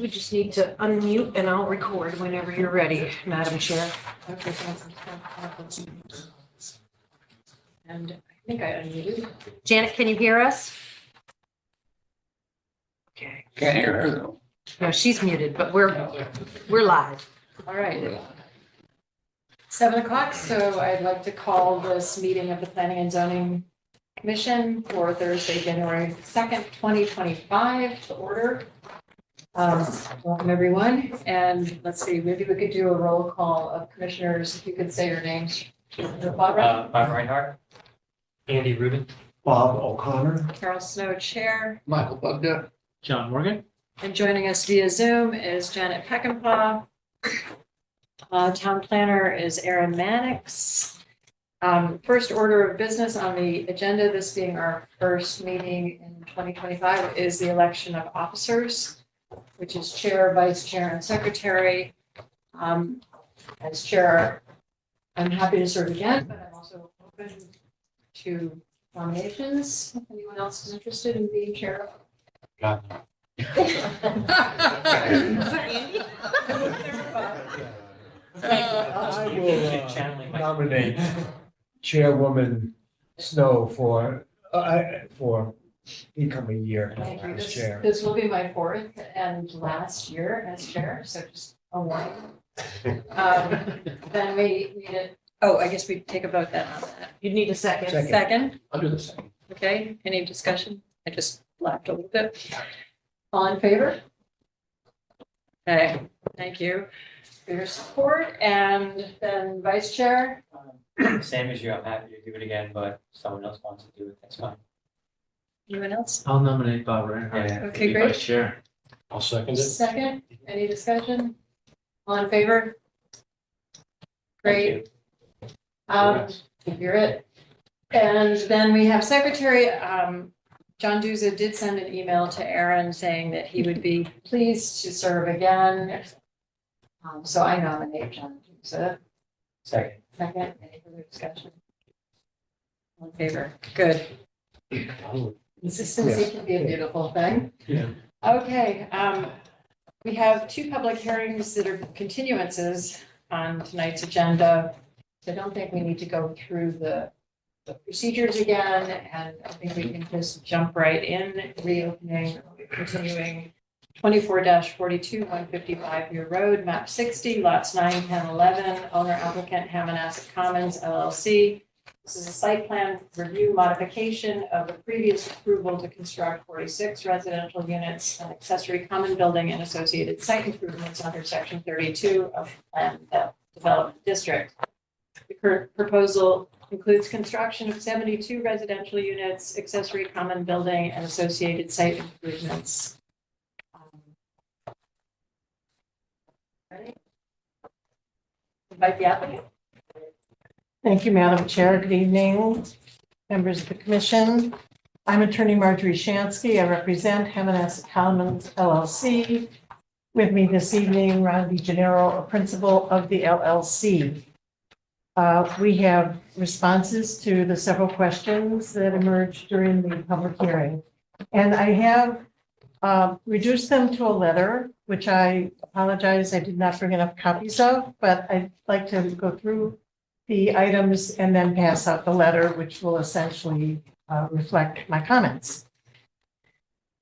We just need to unmute and I'll record whenever you're ready, Madam Chair. Okay, and I think I unmuted. Janet, can you hear us? Okay. Can't hear her though. No, she's muted, but we're live. All right. 7 o'clock, so I'd like to call this meeting of the Planning and Zoning Commission for Thursday, January 2nd, 2025 to order. Welcome, everyone. And let's see, maybe we could do a roll call of commissioners. If you could say your names. Bob Reinhardt, Andy Rubin, Bob O'Connor. Carol Snow, Chair. Michael Bugda. John Morgan. And joining us via Zoom is Janet Peckinpah. Town planner is Aaron Mannix. First order of business on the agenda, this being our first meeting in 2025, is the election of officers, which is chair, vice chair, and secretary. As chair, I'm happy to serve again, but I'm also open to nominations. If anyone else is interested in being chair. I will nominate Chairwoman Snow for incoming year Thank you. as This, chair. this will be my fourth and last year as chair, so just a warning. Then we need it. Oh, I guess we take a vote then on that. You need a second. Second, I'll do the same. okay, any discussion? I just laughed a little bit. All in favor? Okay, thank you for your support. And then vice chair, Same as you, I'm happy to do it again, but if someone else wants to do it, that's fine. anyone else? I'll nominate Bob Reinhardt. Yeah. Okay, to be great. Vice Chair. I'll second it. Second, any discussion? All in favor? Great. You're it. And then we have secretary, John Duza did send an email to Aaron saying that he would be pleased to serve again. So I nominate John Duza. Second. Second, any further discussion? All in favor? Good. Consistency can be a beautiful thing. Yeah. Okay, we have two public hearings that are continuances on tonight's agenda. I don't think we need to go through the procedures again, and I think we can just jump right in, reopening, continuing 24-42, 155 Muir Road, map 60, lots 9, 10, 11, owner applicant Hammonasset Commons LLC. This is a site plan review modification of the previous approval to construct 46 residential units, an accessory common building and associated site improvements under section 32 of Plan Development District. The current proposal includes construction of 72 residential units, accessory common building, and associated site improvements. Ready? Invite the applicant. Thank you, Madam Chair. Good evening, members of the commission. I'm attorney Marjorie Shansky. I represent Hammonasset Commons LLC. With me this evening, Ron DeGennaro, a principal of the LLC. We have responses to the several questions that emerged during the public hearing. And I have reduced them to a letter, which I apologize I did not bring enough copies of, but I'd like to go through the items and then pass out the letter, which will essentially reflect my comments.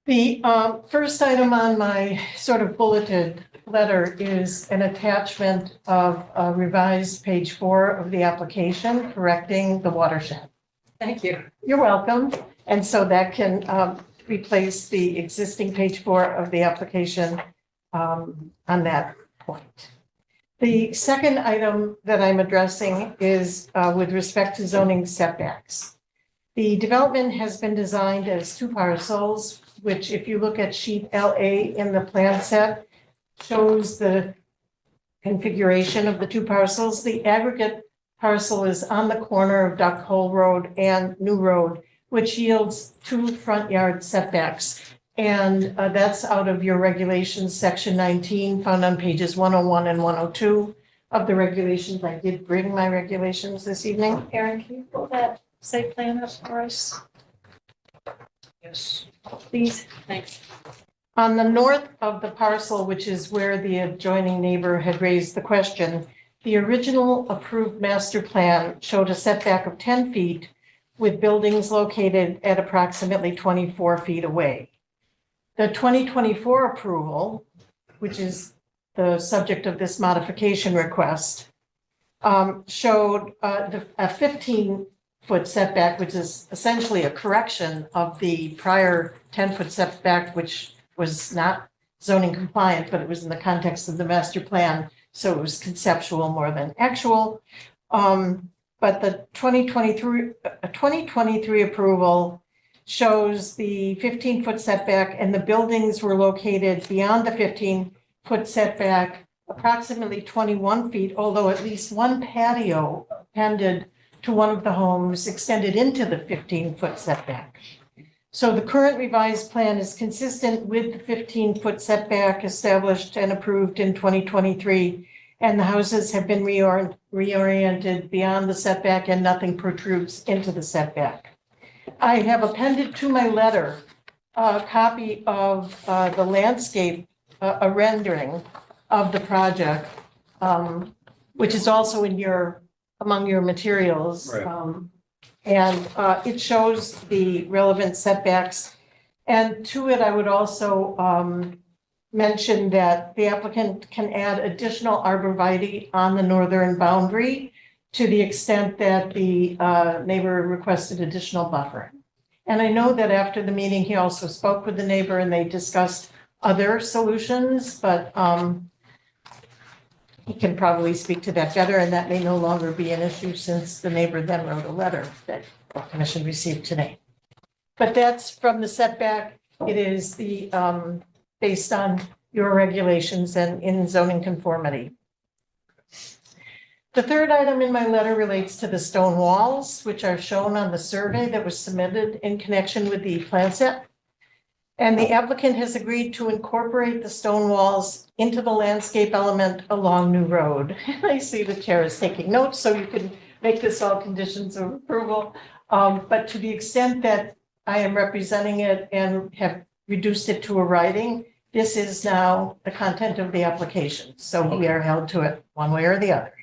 The first item on my sort of bulleted letter is an attachment of a revised page 4 of the application correcting the watershed. Thank you. You're welcome. And so that can replace the existing page 4 of the application on that point. The second item that I'm addressing is with respect to zoning setbacks. The development has been designed as 2 parcels, which if you look at sheet LA in the plan set, shows the configuration of the 2 parcels. The aggregate parcel is on the corner of Duck Hole Road and New Road, which yields 2 front yard setbacks. And that's out of your regulations, section 19, found on pages 101 and 102 of the regulations. I did bring my regulations this evening. Aaron, can you pull that site plan up for us? Yes. Please, thanks. On the north of the parcel, which is where the adjoining neighbor had raised the question, the original approved master plan showed a setback of 10 feet with buildings located at approximately 24 feet away. The 2024 approval, which is the subject of this modification request, showed a 15-foot setback, which is essentially a correction of the prior 10-foot setback, which was not zoning compliant, but it was in the context of the master plan, so it was conceptual more than actual. But the 2023 approval shows the 15-foot setback, and the buildings were located beyond the 15-foot setback, approximately 21 feet, although at least one patio appended to one of the homes extended into the 15-foot setback. So the current revised plan is consistent with the 15-foot setback established and approved in 2023, and the houses have been reoriented beyond the setback and nothing protrudes into the setback. I have appended to my letter a copy of the landscape, a rendering of the project, which is also in among your materials. Right. And it shows the relevant setbacks. And to it, I would also mention that the applicant can add additional arborvitae on the northern boundary to the extent that the neighbor requested additional buffering. And I know that after the meeting, he also spoke with the neighbor and they discussed other solutions, but he can probably speak to that better, and that may no longer be an issue since the neighbor then wrote a letter that the commission received today. But that's from the setback. It is the based on your regulations and in zoning conformity. The third item in my letter relates to the stone walls, which are shown on the survey that was submitted in connection with the plan set. And the applicant has agreed to incorporate the stone walls into the landscape element along New Road. I see the chair is taking notes, so you can make this all conditions of approval. But to the extent that I am representing it and have reduced it to a writing, this is now the content of the application. So we are held to it one way or the other.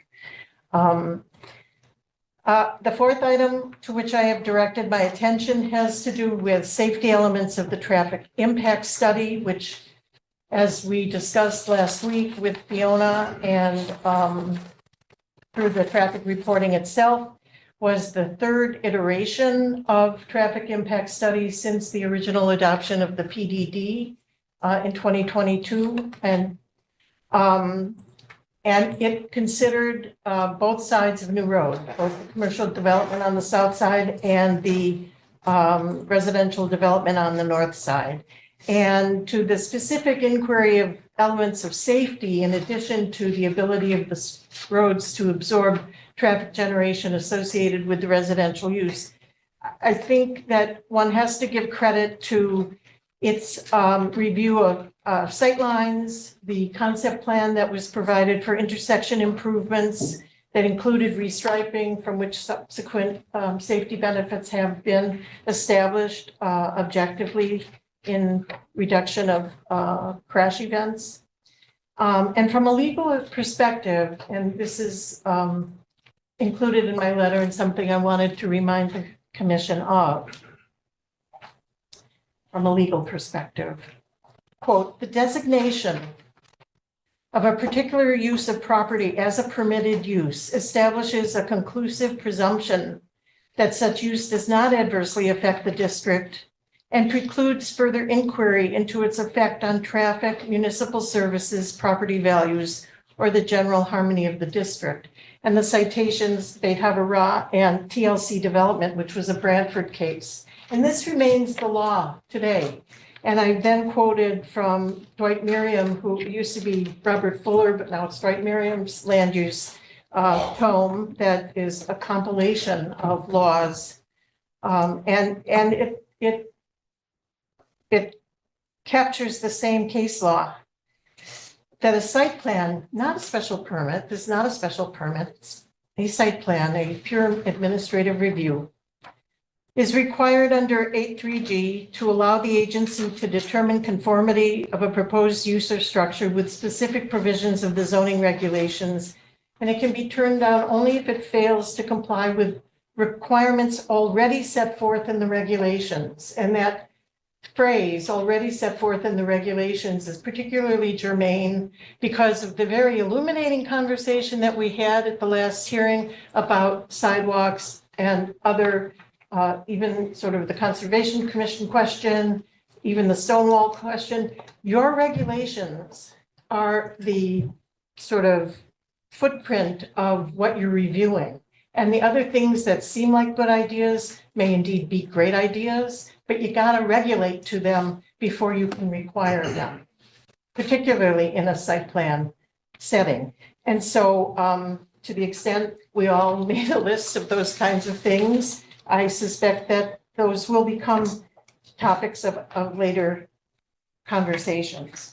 The fourth item to which I have directed my attention has to do with safety elements of the traffic impact study, which, as we discussed last week with Fiona and through the traffic reporting itself, was the third iteration of traffic impact study since the original adoption of the PDD in 2022. And it considered both sides of New Road, both the commercial development on the south side and the residential development on the north side. And to the specific inquiry of elements of safety, in addition to the ability of the roads to absorb traffic generation associated with the residential use, I think that one has to give credit to its review of sightlines, the concept plan that was provided for intersection improvements that included restriping, from which subsequent safety benefits have been established objectively in reduction of crash events. And from a legal perspective, and this is included in my letter and something I wanted to remind the commission of, from a legal perspective, quote, the designation of a particular use of property as a permitted use establishes a conclusive presumption that such use does not adversely affect the district and precludes further inquiry into its effect on traffic, municipal services, property values, or the general harmony of the district. And the citations, Beit Havara and TLC Development, which was a Bradford case. And this remains the law today. And I then quoted from Dwight Merriam, who used to be Robert Fuller, but now it's Dwight Merriam's land use tome that is a compilation of laws. And it captures the same case law, that a site plan, not a special permit, this is not a special permit, it's a site plan, a pure administrative review, is required under 8.3G to allow the agency to determine conformity of a proposed use or structure with specific provisions of the zoning regulations. And it can be turned down only if it fails to comply with requirements already set forth in the regulations. And that phrase, already set forth in the regulations, is particularly germane because of the very illuminating conversation that we had at the last hearing about sidewalks and other, even sort of the Conservation Commission question, even the Stonewall question. Your regulations are the sort of footprint of what you're reviewing. And the other things that seem like good ideas may indeed be great ideas, but you got to regulate to them before you can require them, particularly in a site plan setting. And so to the extent we all made a list of those kinds of things, I suspect that those will become topics of later conversations.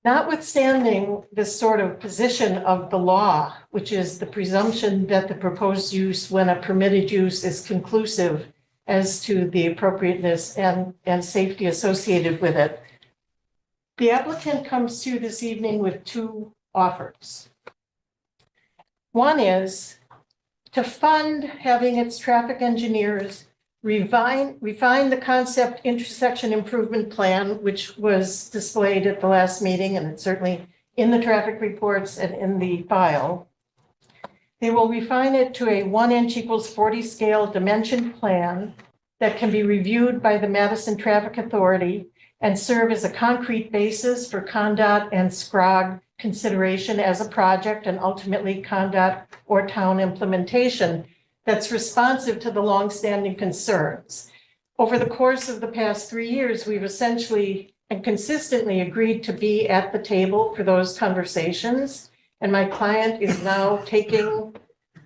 Notwithstanding this sort of position of the law, which is the presumption that the proposed use when a permitted use is conclusive as to the appropriateness and safety associated with it, the applicant comes to you this evening with two offers. One is to fund having its traffic engineers refine the concept intersection improvement plan, which was displayed at the last meeting, and it's certainly in the traffic reports and in the file. They will refine it to a 1 inch equals 40 scale dimension plan that can be reviewed by the Madison Traffic Authority and serve as a concrete basis for CONDOT and SCROG consideration as a project and ultimately CONDOT or town implementation that's responsive to the longstanding concerns. Over the course of the past 3 years, we've essentially and consistently agreed to be at the table for those conversations. And my client is now taking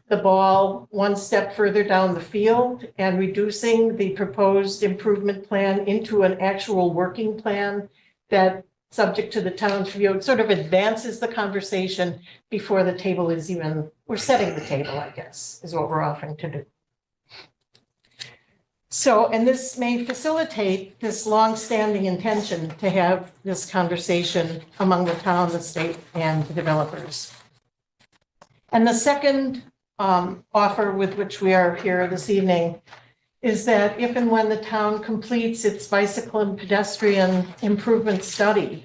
the ball one step further down the field and reducing the proposed improvement plan into an actual working plan that, subject to the town's review, it sort of advances the conversation before the table is even, we're setting the table, I guess, is what we're offering to do. So, and this may facilitate this longstanding intention to have this conversation among the town, the state, and the developers. And the second offer with which we are here this evening is that if and when the town completes its bicycle and pedestrian improvement study,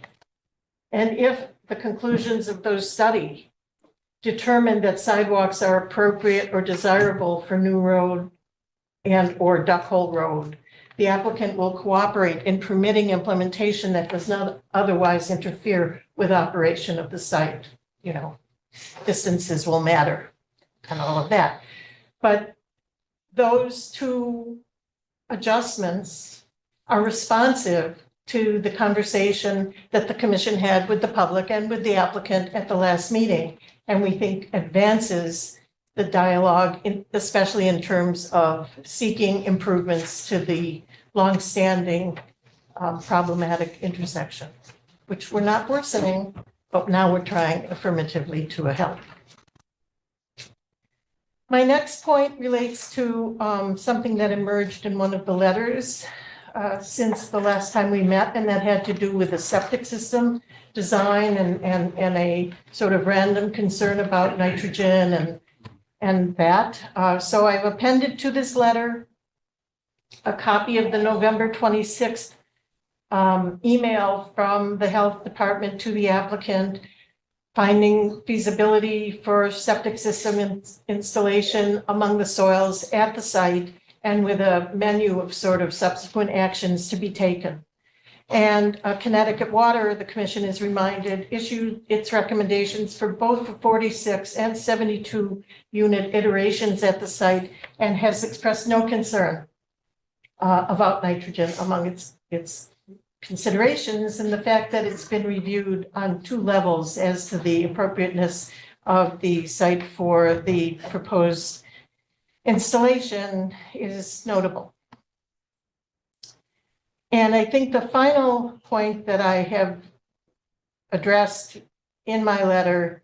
and if the conclusions of those study determine that sidewalks are appropriate or desirable for New Road and or Duck Hole Road, the applicant will cooperate in permitting implementation that does not otherwise interfere with operation of the site. You know, distances will matter and all of that. But those two adjustments are responsive to the conversation that the commission had with the public and with the applicant at the last meeting. And we think advances the dialogue, especially in terms of seeking improvements to the longstanding problematic intersection, which we're not worsening, but now we're trying affirmatively to help. My next point relates to something that emerged in one of the letters since the last time we met, and that had to do with the septic system design and a sort of random concern about nitrogen and that. So I've appended to this letter a copy of the November 26th email from the health department to the applicant, finding feasibility for septic system installation among the soils at the site and with a menu of sort of subsequent actions to be taken. And Connecticut Water, the commission is reminded, issued its recommendations for both the 46 and 72 unit iterations at the site and has expressed no concern about nitrogen among its considerations, and the fact that it's been reviewed on 2 levels as to the appropriateness of the site for the proposed installation is notable. And I think the final point that I have addressed in my letter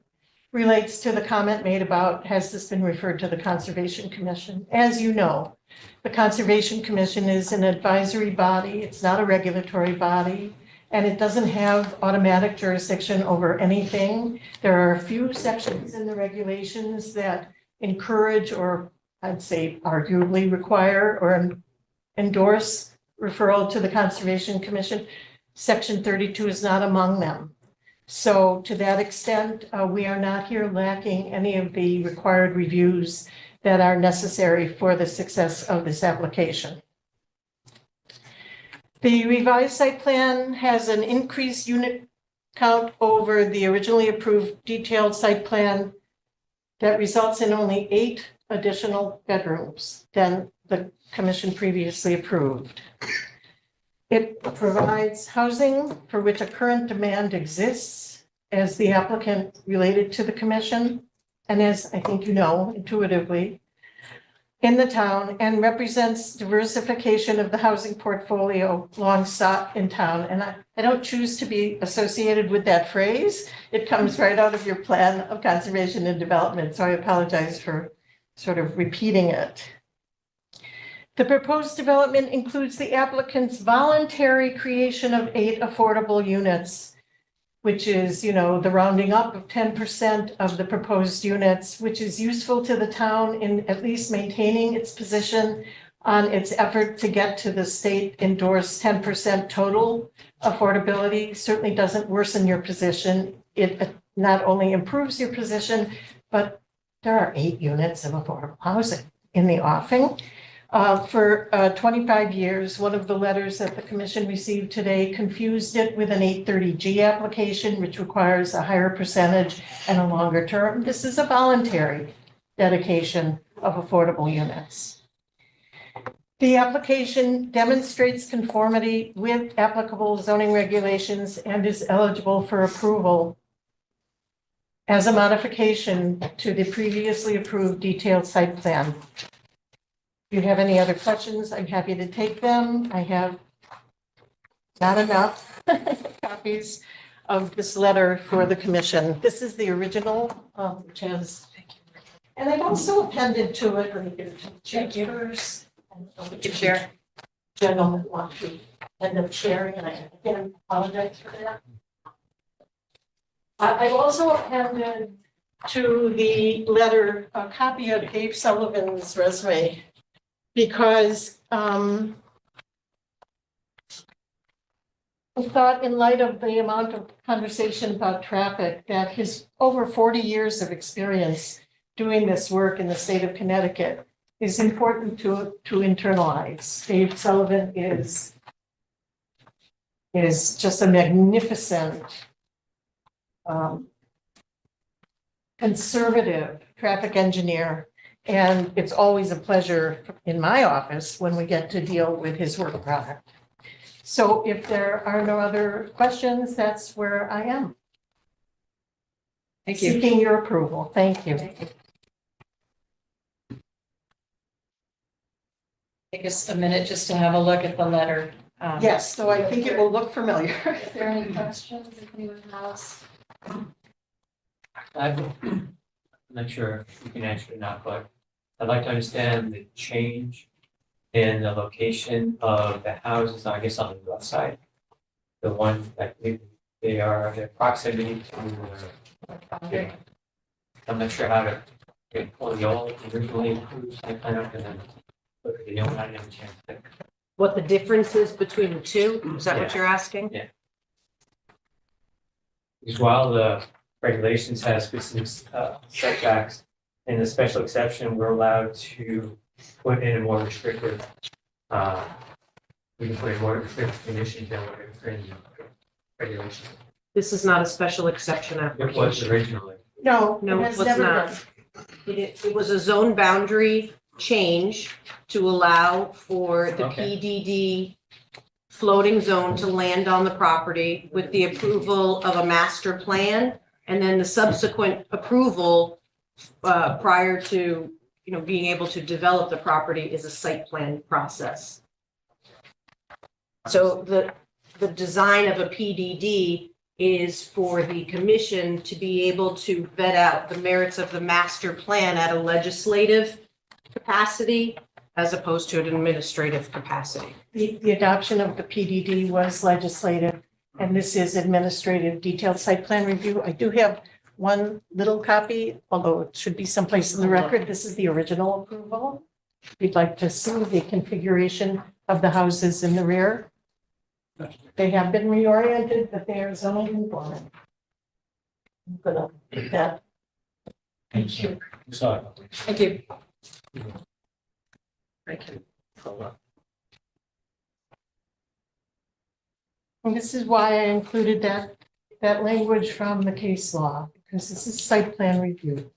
relates to the comment made about, has this been referred to the Conservation Commission? As you know, the Conservation Commission is an advisory body. It's not a regulatory body, and it doesn't have automatic jurisdiction over anything. There are a few sections in the regulations that encourage, or I'd say arguably require or endorse referral to the Conservation Commission. Section 32 is not among them. So to that extent, we are not here lacking any of the required reviews that are necessary for the success of this application. The revised site plan has an increased unit count over the originally approved detailed site plan that results in only 8 additional bedrooms than the commission previously approved. It provides housing for which a current demand exists as the applicant related to the commission, and as I think you know intuitively, in the town, and represents diversification of the housing portfolio long sought in town. And I don't choose to be associated with that phrase. It comes right out of your plan of conservation and development, so I apologize for sort of repeating it. The proposed development includes the applicant's voluntary creation of 8 affordable units, which is, the rounding up of 10% of the proposed units, which is useful to the town in at least maintaining its position on its effort to get to the state endorsed 10% total affordability. Certainly doesn't worsen your position. It not only improves your position, but there are 8 units of affordable housing in the offing. For 25 years, one of the letters that the commission received today confused it with an 830G application, which requires a higher percentage and a longer term. This is a voluntary dedication of affordable units. The application demonstrates conformity with applicable zoning regulations and is eligible for approval as a modification to the previously approved detailed site plan. If you have any other questions, I'm happy to take them. I have not enough copies of this letter for the commission. This is the original, which has, and I've also appended to it, let me get it to the chair first. You can share. Gentlemen want to end up sharing, and I again apologize for that. I've also appended to the letter a copy of Dave Sullivan's resume, because I thought, in light of the amount of conversation about traffic, that his over 40 years of experience doing this work in the state of Connecticut is important to internalize. Dave Sullivan is just a magnificent conservative traffic engineer. And it's always a pleasure in my office when we get to deal with his work product. So if there are no other questions, that's where I am. Thank you. Seeking your approval. Thank you. Take us a minute just to have a look at the letter. Yes, so I think it will look familiar. Is there any questions if anyone has? I'm not sure if you can answer it or not, but I'd like to understand the change in the location of the houses, I guess, on the west side. The one that they are, their proximity to, I'm not sure how to get pull the old originally approved site plan up and then look at the new one. I didn't have a chance to. What the difference is between the two? Is that what you're asking? Yeah. Because while the regulations have specific setbacks, in the special exception, we're allowed to put in a more restrictive, we can put in more restrictive conditions than what are in the regulations. This is not a special exception It was application. originally. No, No, it it has was never not. been. It was a zone boundary change to allow for the Okay. PDD floating zone to land on the property with the approval of a master plan, and then the subsequent approval prior to, being able to develop the property is a site plan process. So the design of a PDD is for the commission to be able to vet out the merits of the master plan at a legislative capacity as opposed to an administrative capacity. The adoption of the PDD was legislative, and this is administrative detailed site plan review. I do have one little copy, although it should be someplace in the record. This is the original approval. We'd like to see the configuration of the houses in the rear. They have been reoriented, but they are zoning conforming. I'm gonna put that. Thank you. Sorry. Thank you. I can pull up. And this is why I included that language from the case law, because this is site plan review.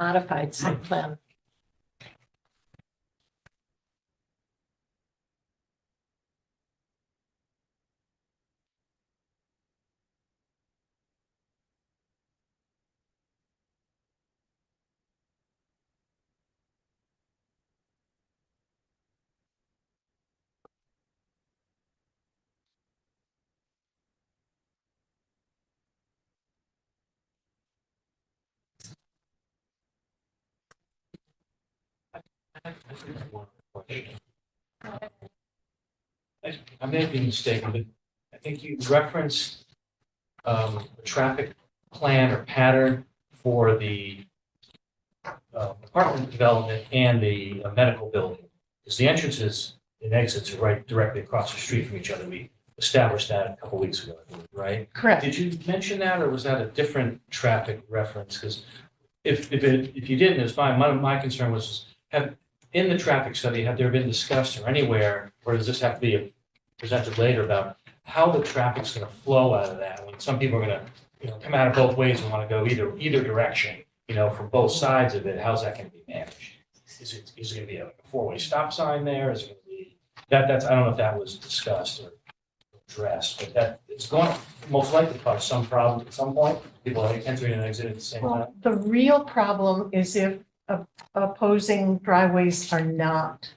Modified site plan. I may be mistaken, but I think you referenced a traffic plan or pattern for the apartment development and the medical building. Because the entrances and exits are right directly across the street from each other. We established that a couple weeks ago, I believe, right? Correct. Did you mention that, or was that a different traffic reference? Because if you didn't, it's fine. My concern was, in the traffic study, have there been discussed or anywhere, or does this have to be presented later about how the traffic's going to flow out of that? When some people are going to, come out of both ways and want to go either direction, from both sides of it, how's that going to be managed? Is it going to be a four-way stop sign there? Is it going to be that's I don't know if that was discussed or addressed, but that it's going to most likely cause some problems at some point. People are entering and exiting at the same time. Well, the real problem is if opposing driveways are not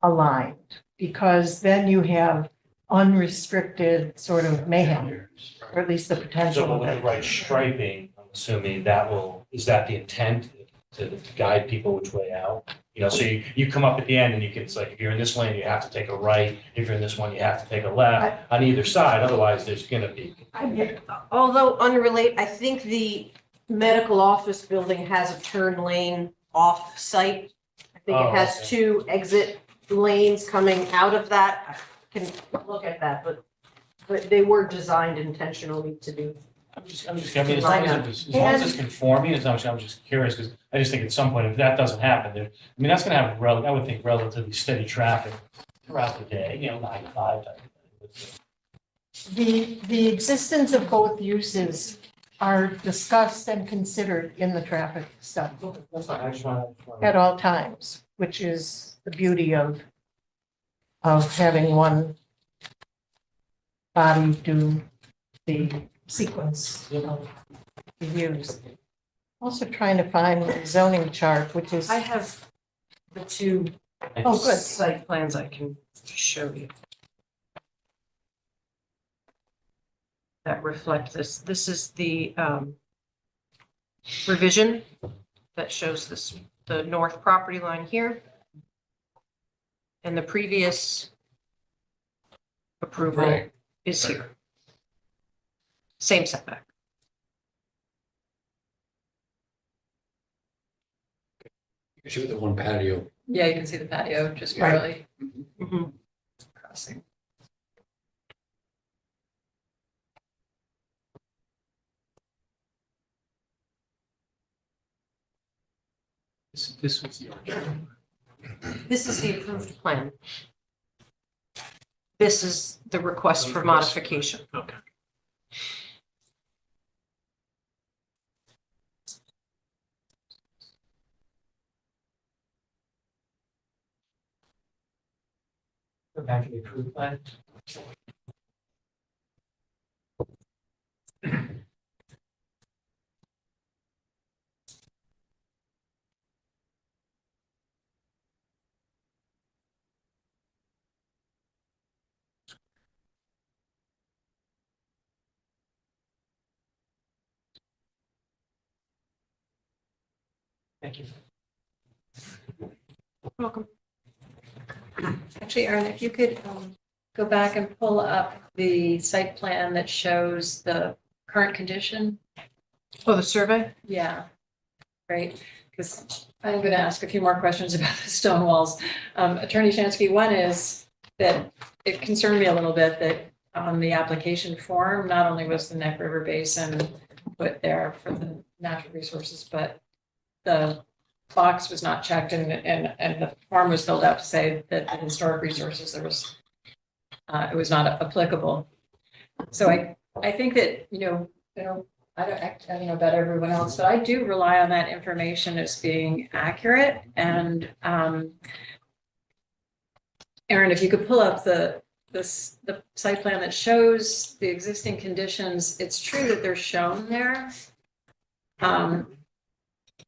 aligned, because then you have unrestricted sort of mayhem, or at least the potential So of with the it. right striping, I'm assuming is that the intent to guide people which way out? So you come up at the end and it's like, if you're in this lane, you have to take a right. If you're in this one, you have to take a left on either side. Otherwise, there's going to be. Although unrelated, I think the medical office building has a turn lane off-site. I think it has okay. 2 exit lanes coming out of that. I can look at that, but they were designed intentionally to be. I mean, as long as it's conforming, I'm just curious, because I just think at some point, if that doesn't happen, that's going to have, I would think, relatively steady traffic throughout the day, 9 to 5 type of thing. The existence of both uses are discussed and considered in the traffic study That's fine. I just wanna- at all times, which is the beauty of having one body do the sequence of reviews. Also trying to find the zoning chart, which is, I have the 2 oh, good. site plans I can show you that reflect this. This is the revision that shows the north property line here. And the previous approval Right. is here. Same setback. You can shoot the one patio. Yeah, you can see the patio just Right. barely Mhm. crossing. This was the. This is the approved plan. This is the request for modification. Okay. Go back to the approved plan. Thank you. Welcome. Actually, Erin, if you could go back and pull up the site plan that shows the current condition. Oh, the survey? Yeah, great, because I'm going to ask a few more questions about the stone walls. Attorney Shansky, one is that it concerned me a little bit that on the application form, not only was the Neck River Basin put there for the natural resources, but the box was not checked and the form was filled out to say that the historic resources, it was not applicable. So I think that, I don't know about everyone else, but I do rely on that information as being accurate. And Erin, if you could pull up the site plan that shows the existing conditions, it's true that they're shown there.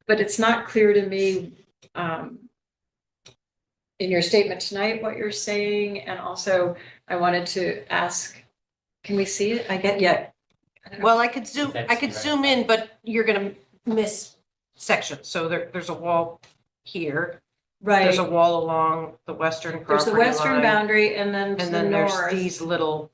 But it's not clear to me in your statement tonight what you're saying. And also I wanted to ask, can we see it? Well, I could zoom in, but you're gonna miss sections. So there's a wall here. Right. There's a wall along the western property There's the western line, boundary and then to and the then there's north. these little,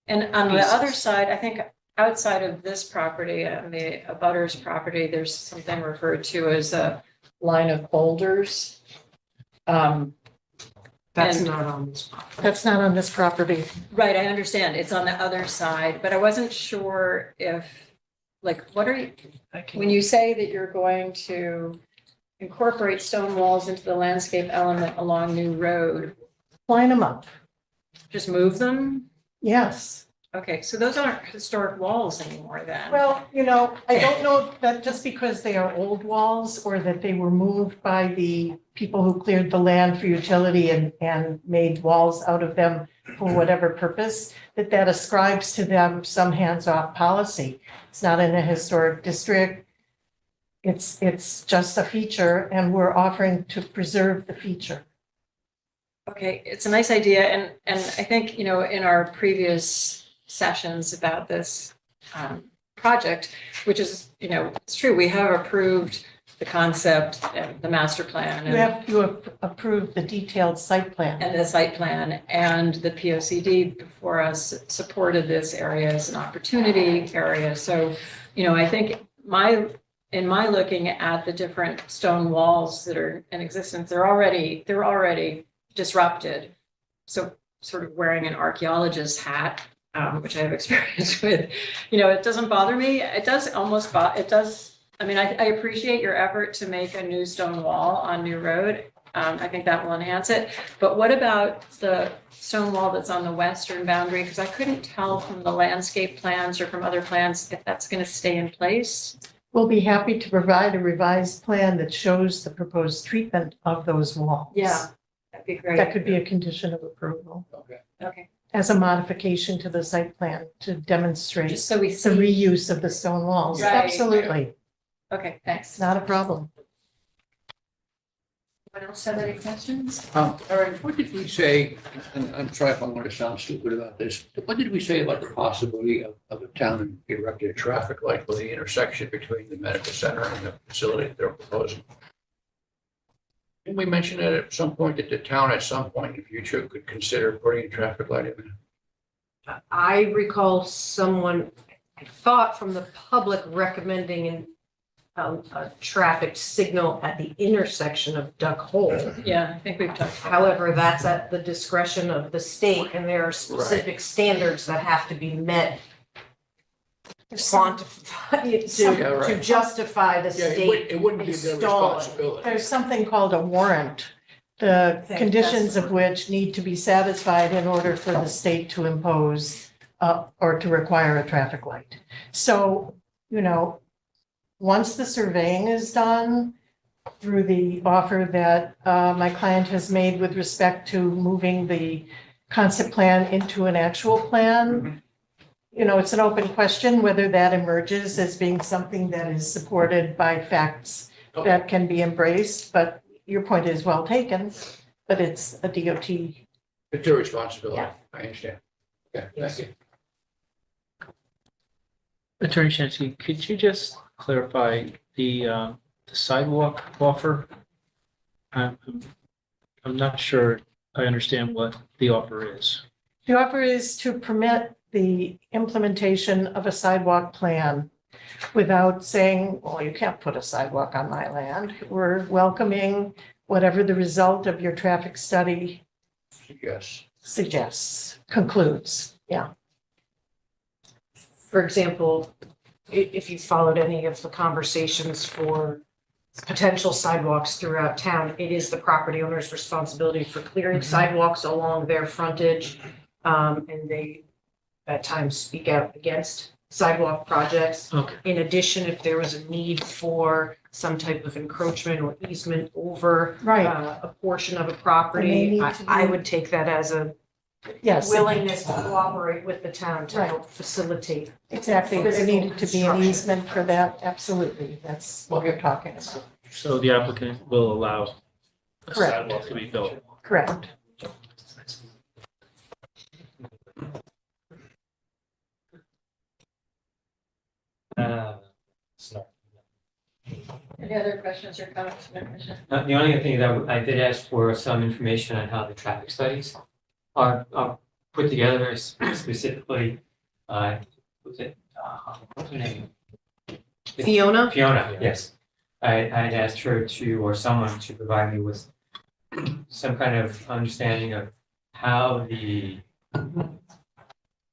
And on the pieces. other side, I think outside of this property, on the abutters property, there's something referred to as a line of boulders. that's And- not on this. That's not on this property. Right, I understand. It's on the other side, but I wasn't sure if, what are you, when you say that you're going to incorporate stone walls into the landscape element along New Road, Line them up. just move them? Yes. Okay, so those aren't historic walls anymore then? Well, I don't know that just because they are old walls or that they were moved by the people who cleared the land for utility and made walls out of them for whatever purpose, that ascribes to them some hands-off policy. It's not in a historic district. It's just a feature, and we're offering to preserve the feature. Okay, it's a nice idea, and I think, in our previous sessions about this project, which is, it's true, we have approved the concept and the master plan You have approved the detailed site plan. and the site plan, and the POCD before us supported this area as an opportunity area. So, I think in my looking at the different stone walls that are in existence, they're already disrupted. So sort of wearing an archaeologist's hat, which I have experience with, it doesn't bother me. It does almost, I mean, I appreciate your effort to make a new stone wall on New Road. I think that will enhance it. But what about the stone wall that's on the western boundary? Because I couldn't tell from the landscape plans or from other plans if that's going to stay in place. We'll be happy to provide a revised plan that shows the proposed treatment of those walls. Yeah, that'd be great. That could be a condition of approval Okay, as a modification to the site plan to demonstrate just so we the see. reuse of the stone walls. Right. Absolutely, Okay, thanks. not a problem. Anyone else have any questions? Erin, what did we say, and I'm sorry if I'm going to sound stupid about this, but what did we say about the possibility of the town erecting a traffic light for the intersection between the medical center and the facility that they're proposing? Didn't we mention that at some point, that the town at some point in the future could consider putting a traffic light in there? I recall someone, I thought from the public recommending a traffic signal at the intersection of Duck Hole. Yeah, I think we've talked. about However, that's at the discretion of the state, and there are specific standards that have to be met to justify the state It wouldn't be their installing. responsibility. There's something called a warrant, the Think conditions that's- of which need to be satisfied in order for the state to impose or to require a traffic light. So, once the surveying is done through the offer that my client has made with respect to moving the concept plan into an actual plan, it's an open question whether that emerges as being something that is supported by facts that can be embraced, but your point is well taken, but it's a DOT. It's their responsibility. Yeah. I understand. Okay, thank you. Attorney Shansky, could you just clarify the the sidewalk offer. I'm not sure I understand what the offer is. The offer is to permit the implementation of a sidewalk plan without saying, well, you can't put a sidewalk on my land. We're welcoming whatever the result of your traffic study Yes. suggests, concludes. Yeah. For example, if you followed any of the conversations for potential sidewalks throughout town, it is the property owner's responsibility for clearing sidewalks along their frontage. And they at times speak out against sidewalk projects. Okay. In addition, if there was a need for some type of encroachment or easement over Right. a portion of a And they property, need I to I be- would take that as a Yes. willingness to cooperate with the town to Right. help facilitate. Exactly. There Physical needed to be an construction. easement for that. Absolutely. That's what we're talking about. So the applicant will allow a Correct. sidewalk to be built. Correct. So, Any other questions or comments from the commission? The only other thing that I did ask for some information on how the traffic studies are put together specifically, what's her name? Fiona? Fiona, yes. I had asked her to, or someone to provide me with some kind of understanding of how the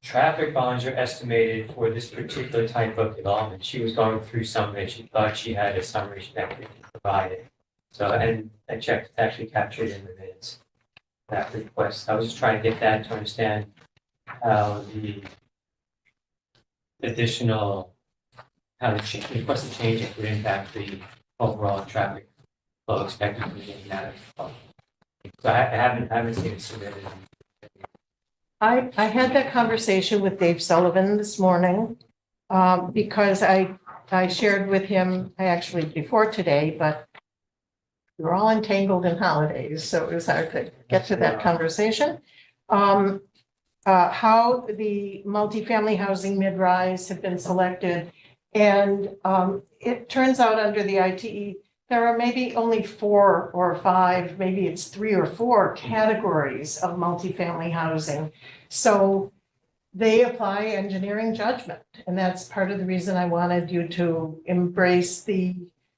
traffic volumes are estimated for this particular type of development. She was going through some of it. She thought she had a summary that could provide it. So, and I checked, it's actually captured in the minutes, that request. I was just trying to get that to understand how the additional, how the requested change would impact the overall traffic flow expected from getting out of. So I haven't seen it submitted. I had that conversation with Dave Sullivan this morning, because I shared with him, actually before today, but we were all entangled in holidays, so it was hard to get to that conversation. How the multifamily housing mid-rise have been selected. And it turns out under the ITE, there are maybe only 4 or 5, maybe it's 3 or 4 categories of multifamily housing. So they apply engineering judgment. And that's part of the reason I wanted you to embrace the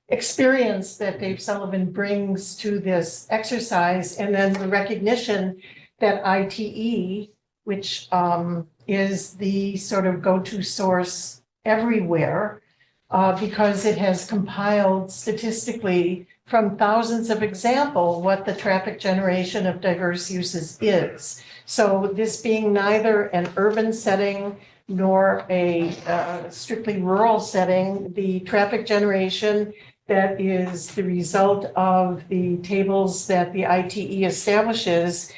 experience that Dave Sullivan brings to this exercise. And then the recognition that ITE, which is the sort of go-to source everywhere, because it has compiled statistically from thousands of examples what the traffic generation of diverse uses is. So this being neither an urban setting nor a strictly rural setting, the traffic generation that is the result of the tables that the ITE establishes,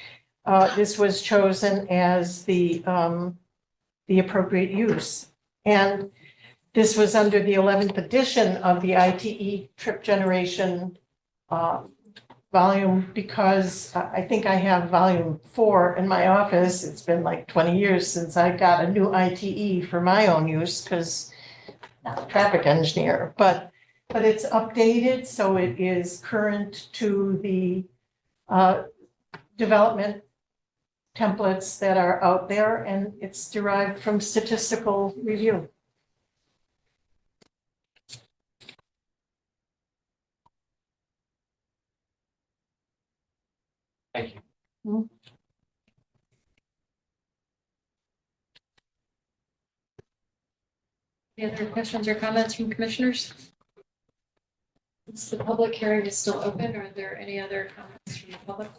this was chosen as the appropriate use. And this was under the 11th edition of the ITE trip generation volume, because I think I have volume 4 in my office. It's been like 20 years since I got a new ITE for my own use, because I'm not a traffic engineer, but it's updated, so it is current to the development templates that are out there, and it's derived from statistical review. Thank you. Any other questions or comments from commissioners? Since the public hearing is still open, are there any other comments from the public?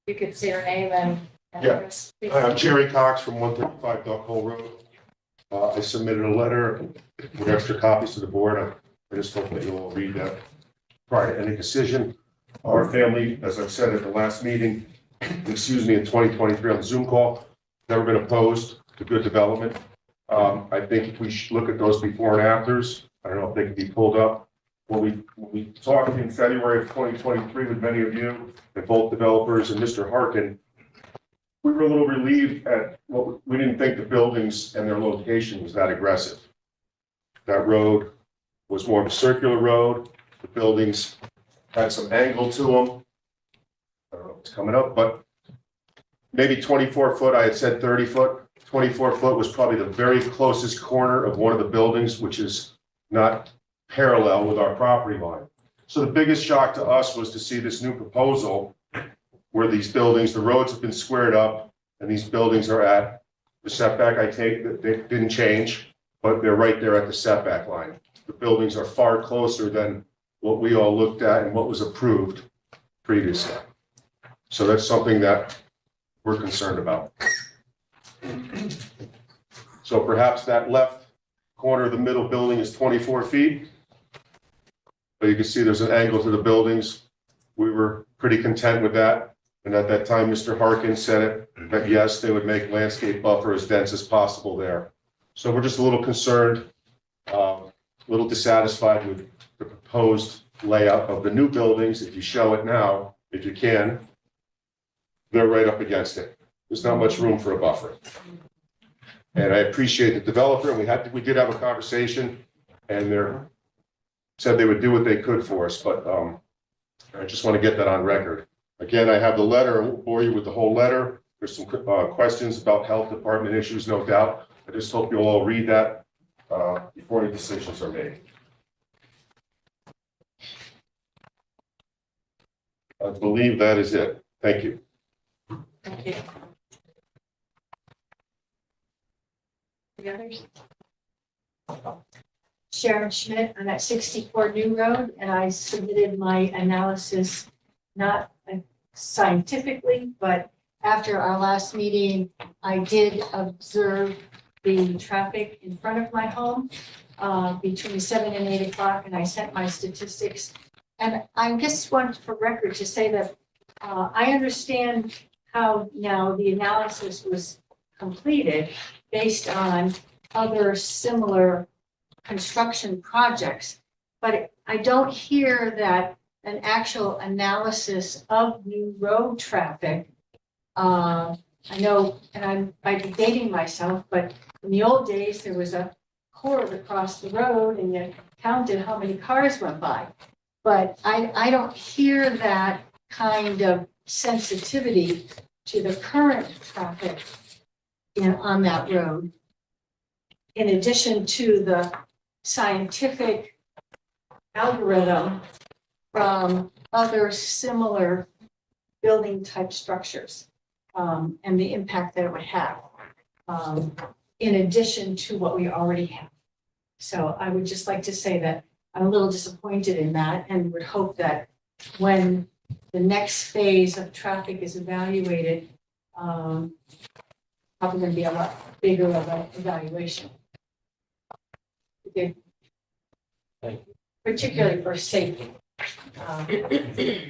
You could say your name and Yeah. address. please. Hi, I'm Jerry Cox from 135 Duck Hole Road. I submitted a letter with extra copies to the board. I just hope that you'll all read that prior to any decision. Our family, as I've said at the last meeting, in 2023 on the Zoom call, never been opposed to good development. I think if we should look at those before and afters, I don't know if they can be pulled up. When we talked in February of 2023 with many of you and both developers and Mr. Harkin, we were a little relieved at what we didn't think the buildings and their location was that aggressive. That road was more of a circular road. The buildings had some angle to them. I don't know if it's coming up, but maybe 24 foot, I had said 30 foot. 24 foot was probably the very closest corner of one of the buildings, which is not parallel with our property line. So the biggest shock to us was to see this new proposal where these buildings, the roads have been squared up and these buildings are at the setback. I take that they didn't change, but they're right there at the setback line. The buildings are far closer than what we all looked at and what was approved previously. So that's something that we're concerned about. So perhaps that left corner of the middle building is 24 feet. But you can see there's an angle to the buildings. We were pretty content with that. And at that time, Mr. Harkin said it, that yes, they would make landscape buffer as dense as possible there. So we're just a little concerned, a little dissatisfied with the proposed layout of the new buildings. If you show it now, if you can, they're right up against it. There's not much room for a buffer. And I appreciate the developer, and we did have a conversation, and they said they would do what they could for us, but I just want to get that on record. Again, I have the letter. I won't bore you with the whole letter. There's some questions about health department issues, no doubt. I just hope you'll all read that before any decisions are made. I believe that is it. Thank you. Thank you. The others? Sharon Schmidt, I'm at 64 New Road, and I submitted my analysis, not scientifically, but after our last meeting, I did observe the traffic in front of my home between 7 and 8 o'clock, and I sent my statistics. And I just want for record to say that I understand how now the analysis was completed based on other similar construction projects, but I don't hear that an actual analysis of new road traffic. I know, and I might be dating myself, but in the old days, there was a cord across the road and you counted how many cars went by. But I don't hear that kind of sensitivity to the current traffic on that road. In addition to the scientific algorithm from other similar building type structures and the impact that it would have in addition to what we already have. So I would just like to say that I'm a little disappointed in that and would hope that when the next phase of traffic is evaluated, probably going to be a lot bigger of an evaluation. Thank you. Particularly for safety. Do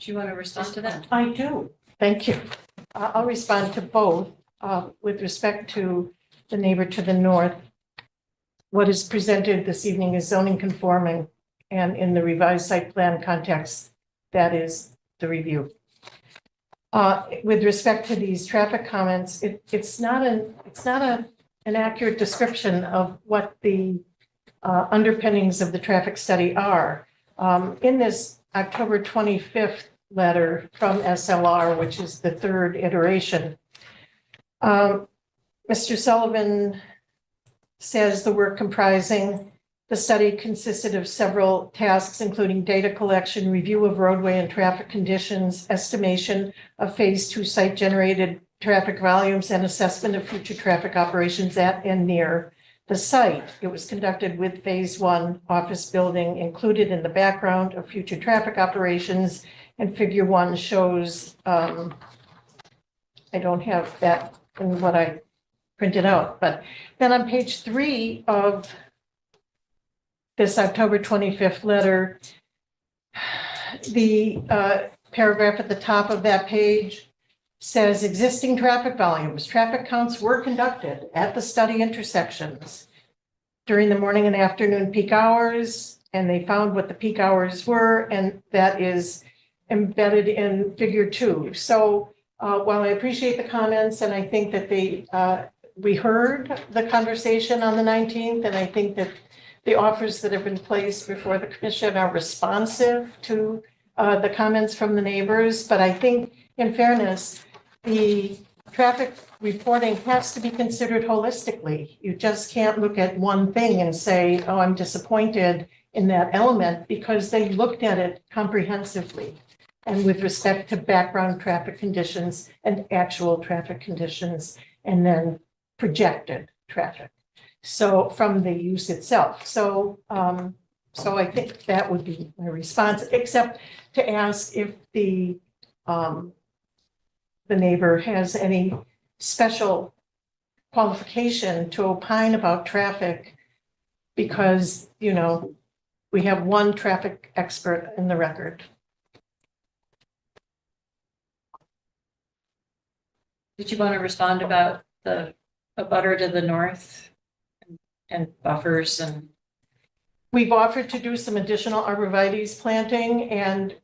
you want to respond to that? I do. Thank you. I'll respond to both. With respect to the neighbor to the north, what is presented this evening is zoning conforming, and in the revised site plan context, that is the review. With respect to these traffic comments, it's not an accurate description of what the underpinnings of the traffic study are. In this October 25th letter from SLR, which is the third iteration, Mr. Sullivan says the work comprising the study consisted of several tasks, including data collection, review of roadway and traffic conditions, estimation of phase 2 site generated traffic volumes, and assessment of future traffic operations at and near the site. It was conducted with phase 1 office building included in the background of future traffic operations, and figure 1 shows, I don't have that in what I printed out, but then on page 3 of this October 25th letter, the paragraph at the top of that page says existing traffic volumes. Traffic counts were conducted at the study intersections during the morning and afternoon peak hours, and they found what the peak hours were, and that is embedded in figure 2. So while I appreciate the comments, and I think that we heard the conversation on the 19th, and I think that the offers that have been placed before the commission are responsive to the comments from the neighbors. But I think in fairness, the traffic reporting has to be considered holistically. You just can't look at one thing and say, oh, I'm disappointed in that element, because they looked at it comprehensively and with respect to background traffic conditions and actual traffic conditions, and then projected traffic. So from the use itself. So I think that would be my response, except to ask if the neighbor has any special qualification to opine about traffic, because, you know, we have one traffic expert in the record. Did you want to respond about the abutter to the north and buffers and? We've offered to do some additional arborvitae's planting and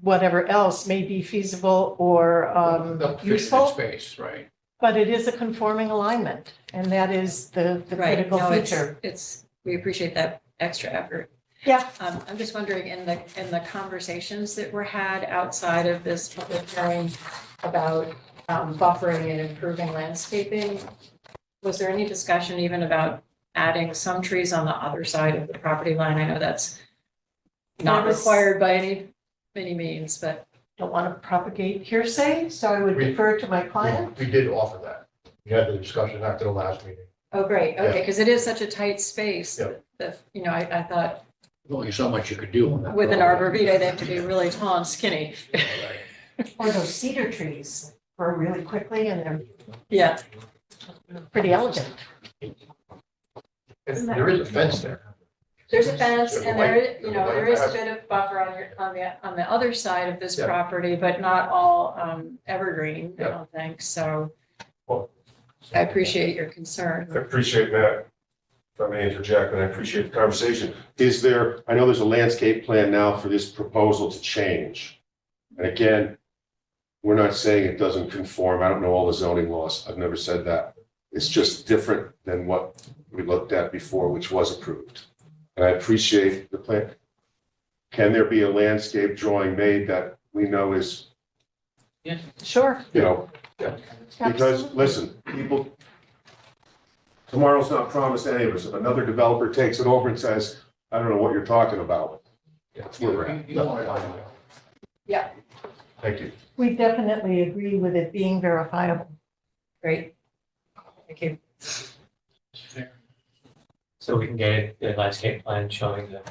whatever else may be feasible or They'll fit in useful, space, right? but it is a conforming alignment, and that is the critical No, feature. It's, we appreciate that extra effort. Yeah. I'm just wondering, in the conversations that were had outside of this public hearing about buffering and improving landscaping, was there any discussion even about adding some trees on the other side of the property line? I know that's not required by any means, but. Don't want to propagate hearsay, so I would defer to my client. We did offer that. We had the discussion after the last meeting. Oh, great. Okay, because it is such a tight space Yeah. that, you know, I thought There's only so much you could do on that. with an property. arborvitae, they have to be really tall and skinny. Or those cedar trees grow really quickly and they're Yeah, pretty elegant. And there is a fence there. there's a fence and there is, you know, there is a There's a bit of buffer on the other side of this Yeah. property, but not all evergreen, I Yeah. don't think, so. Well- I appreciate your concern. I appreciate that. If I may interject, and I appreciate the conversation. Is there, I know there's a landscape plan now for this proposal to change. And again, we're not saying it doesn't conform. I don't know all the zoning laws. I've never said that. It's just different than what we looked at before, which was approved. And I appreciate the plan. Can there be a landscape drawing made that we know is, Sure. you know, because, Absolutely. listen, people, tomorrow's not promised to any of us. If another developer takes it over and says, I don't know what you're talking about, that's where we're at. You don't want to lie. Thank you. We definitely agree with it being verifiable. Great. Thank you. So we can get the landscape plan showing the,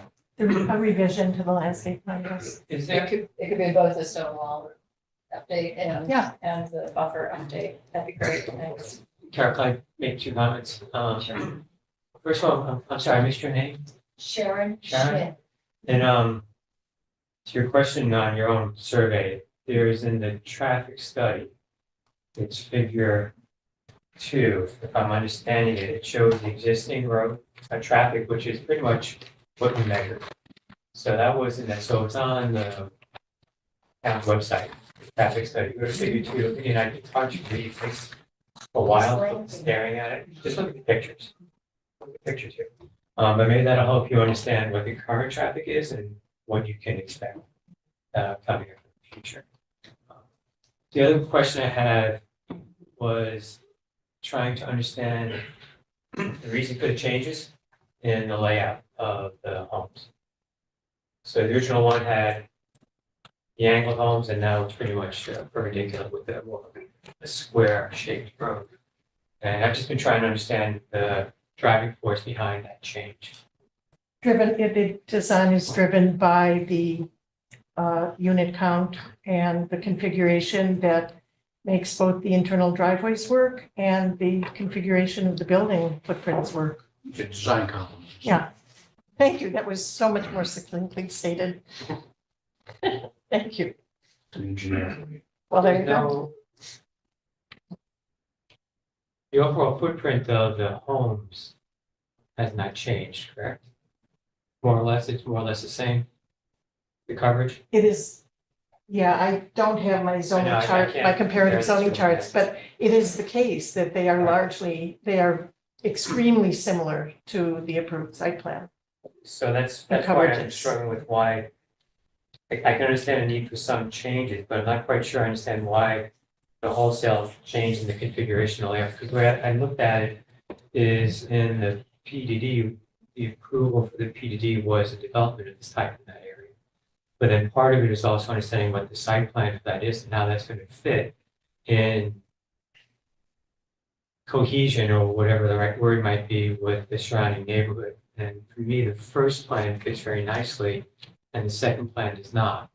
A revision to the landscape plan, yes. is there, It could be both the stone wall update Yeah. and the buffer update. That'd be great. Thanks. Carol, can I make two comments? Sure. First of all, I'm sorry, I missed your name. Sharon Sharon? Schmidt. And to your question on your own survey, there's in the traffic study, it's figure 2, if I'm understanding it, it shows the existing road, traffic, which is pretty much what we measured. So that was in that, so it's on the town website, traffic study, go to figure 2, and I can touch it, it takes a while staring at it, just look at the pictures. Look at the pictures here. But maybe that'll help you understand what the current traffic is and what you can expect coming in the future. The other question I had was trying to understand the reason for the changes in the layout of the homes. So the original one had the angled homes, and now it's pretty much perpendicular with the more of a square shaped road. And I've just been trying to understand the driving force behind that change. The design is driven by the unit count and the configuration that makes both the internal driveways work and the configuration of the building footprints work. The design columns. Yeah. Thank you. That was so much more succinctly stated. Thank you. An engineer. Well, there you go. The overall footprint of the homes has not changed, correct? More or less, it's more or less the same, the coverage? It is, yeah, I don't have my zoning I chart, can't my comparative compare zoning this charts, one. but it is the case that they are largely, they are extremely similar to the approved site plan. So that's why I'm coverages. struggling with why, I can understand the need for some changes, but I'm not quite sure I understand why the wholesale change in the configurational layout, because the way I looked at it is in the PDD, the approval for the PDD was a development of this type in that area. But then part of it is also understanding what the site plan for that is and how that's going to fit in cohesion or whatever the right word might be with the surrounding neighborhood. And for me, the first plan fits very nicely and the second plan does not.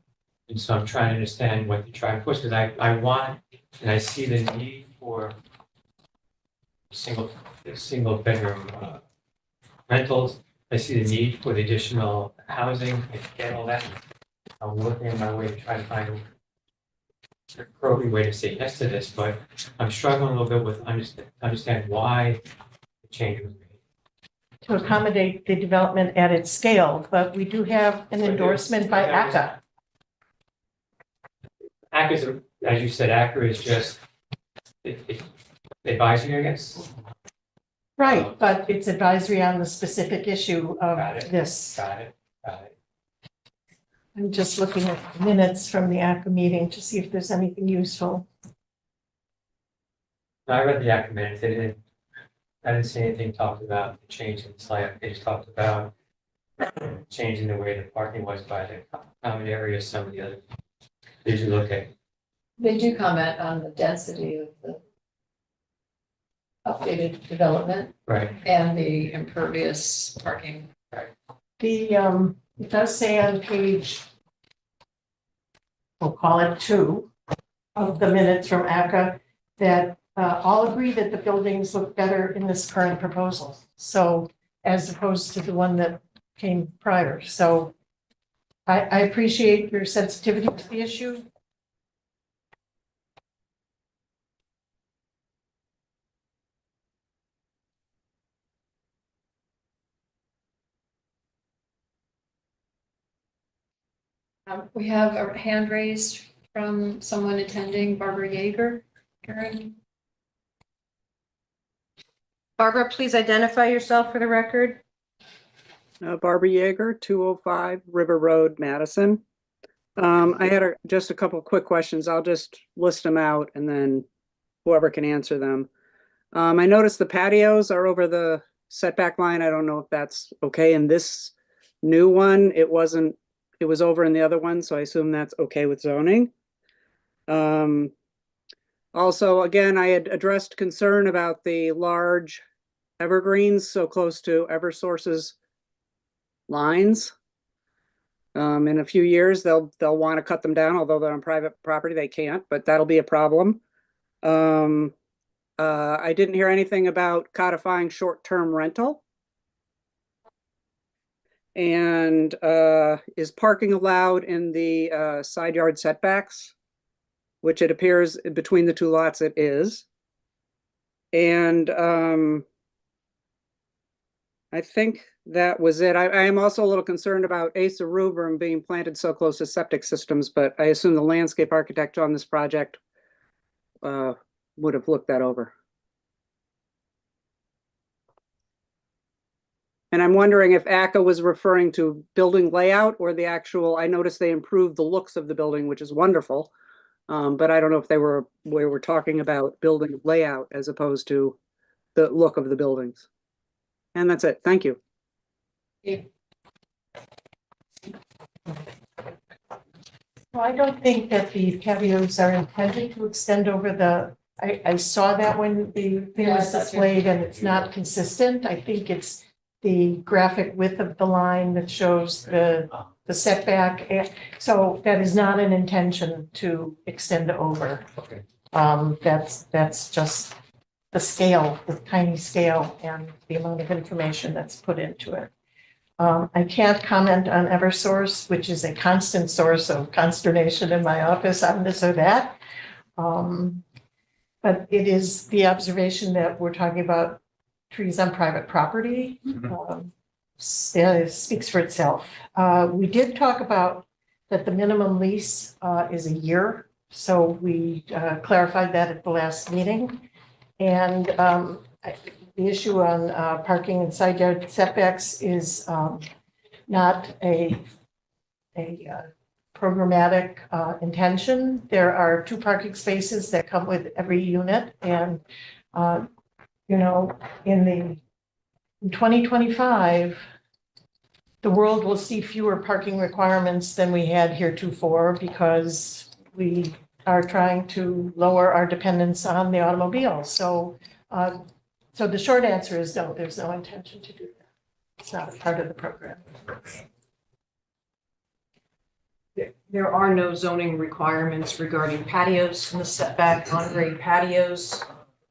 And so I'm trying to understand what the driving force, because I want, and I see the need for single bedroom rentals. I see the need for the additional housing. I get all that. I'm working on my way to try to find an appropriate way to say yes to this, but I'm struggling a little bit with understand why the change was made. To accommodate the development at its scale, but we do have an endorsement by ACA. ACA is, as you said, ACA is just advisory, I guess. Right, but it's advisory on the specific issue Got of it. this. Got it. I'm just looking at the minutes from the ACA meeting to see if there's anything useful. No, I read the ACA minutes. I didn't see anything talked about the change in the slide. They just talked about changing the way the parking was by the common area, some of the other. Did you look at? They do comment on the density of the updated development Right. and the impervious parking. The, it does say on page, we'll call it 2 of the minutes from ACA, that all agree that the buildings look better in this current proposal. So as opposed to the one that came prior. So I appreciate your sensitivity to the issue. We have a hand raised from someone attending, Barbara Yeager. Karen? Barbara, please identify yourself for the record. Barbara Yeager, 205 River Road, Madison. I had just a couple of quick questions. I'll just list them out and then whoever can answer them. I noticed the patios are over the setback line. I don't know if that's okay in this new one. It wasn't, it was over in the other one, so I assume that's okay with zoning. Also, again, I had addressed concern about the large evergreens so close to Eversource's lines. In a few years, they'll want to cut them down, although they're on private property, they can't, but that'll be a problem. I didn't hear anything about codifying short-term rental. And is parking allowed in the side yard setbacks, which it appears between the two lots it is. And I think that was it. I am also a little concerned about Asa rubrum being planted so close to septic systems, but I assume the landscape architect on this project would have looked that over. And I'm wondering if ACA was referring to building layout or the actual, I noticed they improved the looks of the building, which is wonderful. But I don't know if they were talking about building layout as opposed to the look of the buildings. And that's it. Thank you. Well, I don't think that the patios are intended to extend over the, I saw that when the thing was displayed and it's not consistent. I think it's the graphic width of the line that shows the setback. So that is not an intention to extend over. Okay. That's just the scale, the tiny scale and the amount of information that's put into it. I can't comment on Eversource, which is a constant source of consternation in my office on this or that. But it is the observation that we're talking about trees on private property. It speaks for itself. We did talk about that the minimum lease is a year. So we clarified that at the last meeting. And the issue on parking and side yard setbacks is not a programmatic intention. There are 2 parking spaces that come with every unit, and in 2025, the world will see fewer parking requirements than we had heretofore because we are trying to lower our dependence on the automobile. So the short answer is no, there's no intention to do that. It's not a part of the program. There are no zoning requirements regarding patios in the setback. On-grade patios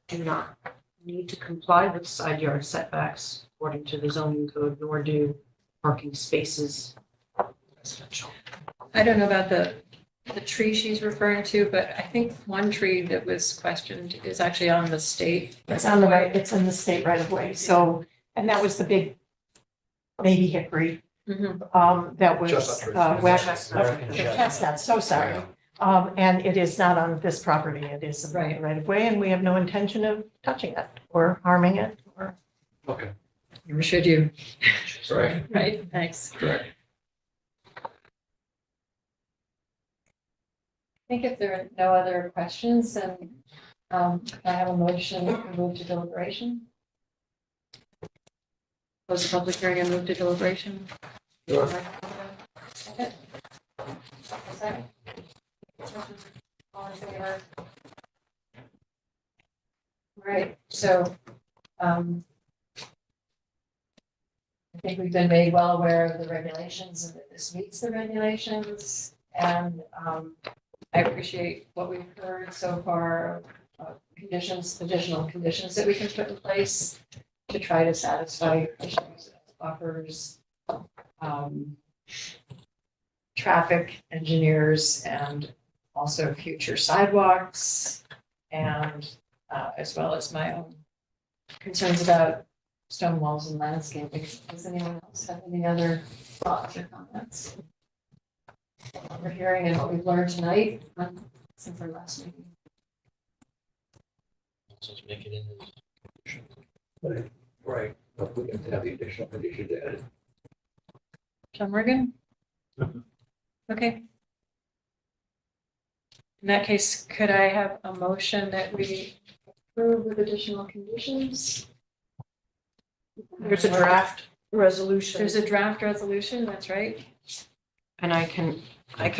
do not need to comply with side yard setbacks according to the zoning code, nor do parking spaces residential. I don't know about the tree she's referring to, but I think one tree that was questioned is actually on the state. It's on the right, it's in the state right of way. So, and that was the big baby hickory that was chestnut, so sorry. And it is not on this property. It is in the right of way, and we have no intention of touching it or harming it or. Okay, Or should you? right, Right, thanks. correct. I think if there are no other questions, then I have a motion to move to deliberation. Close the public hearing and move to deliberation. Sure. Second? Second? All in favor? Right, so I think we've been made well aware of the regulations and that this meets the regulations. And I appreciate what we've heard so far, conditions, additional conditions that we can put in place to try to satisfy issues, buffers, traffic engineers, and also future sidewalks, and as well as my own concerns about stone walls and landscaping. Does anyone else have any other thoughts or comments? What we're hearing and what we've learned tonight since our last meeting. So to make it in. Right, but we have to have the additional conditions added. John Morgan? Okay. In that case, could I have a motion that we approve with additional conditions? There's a draft resolution. There's a draft resolution, that's right. And I can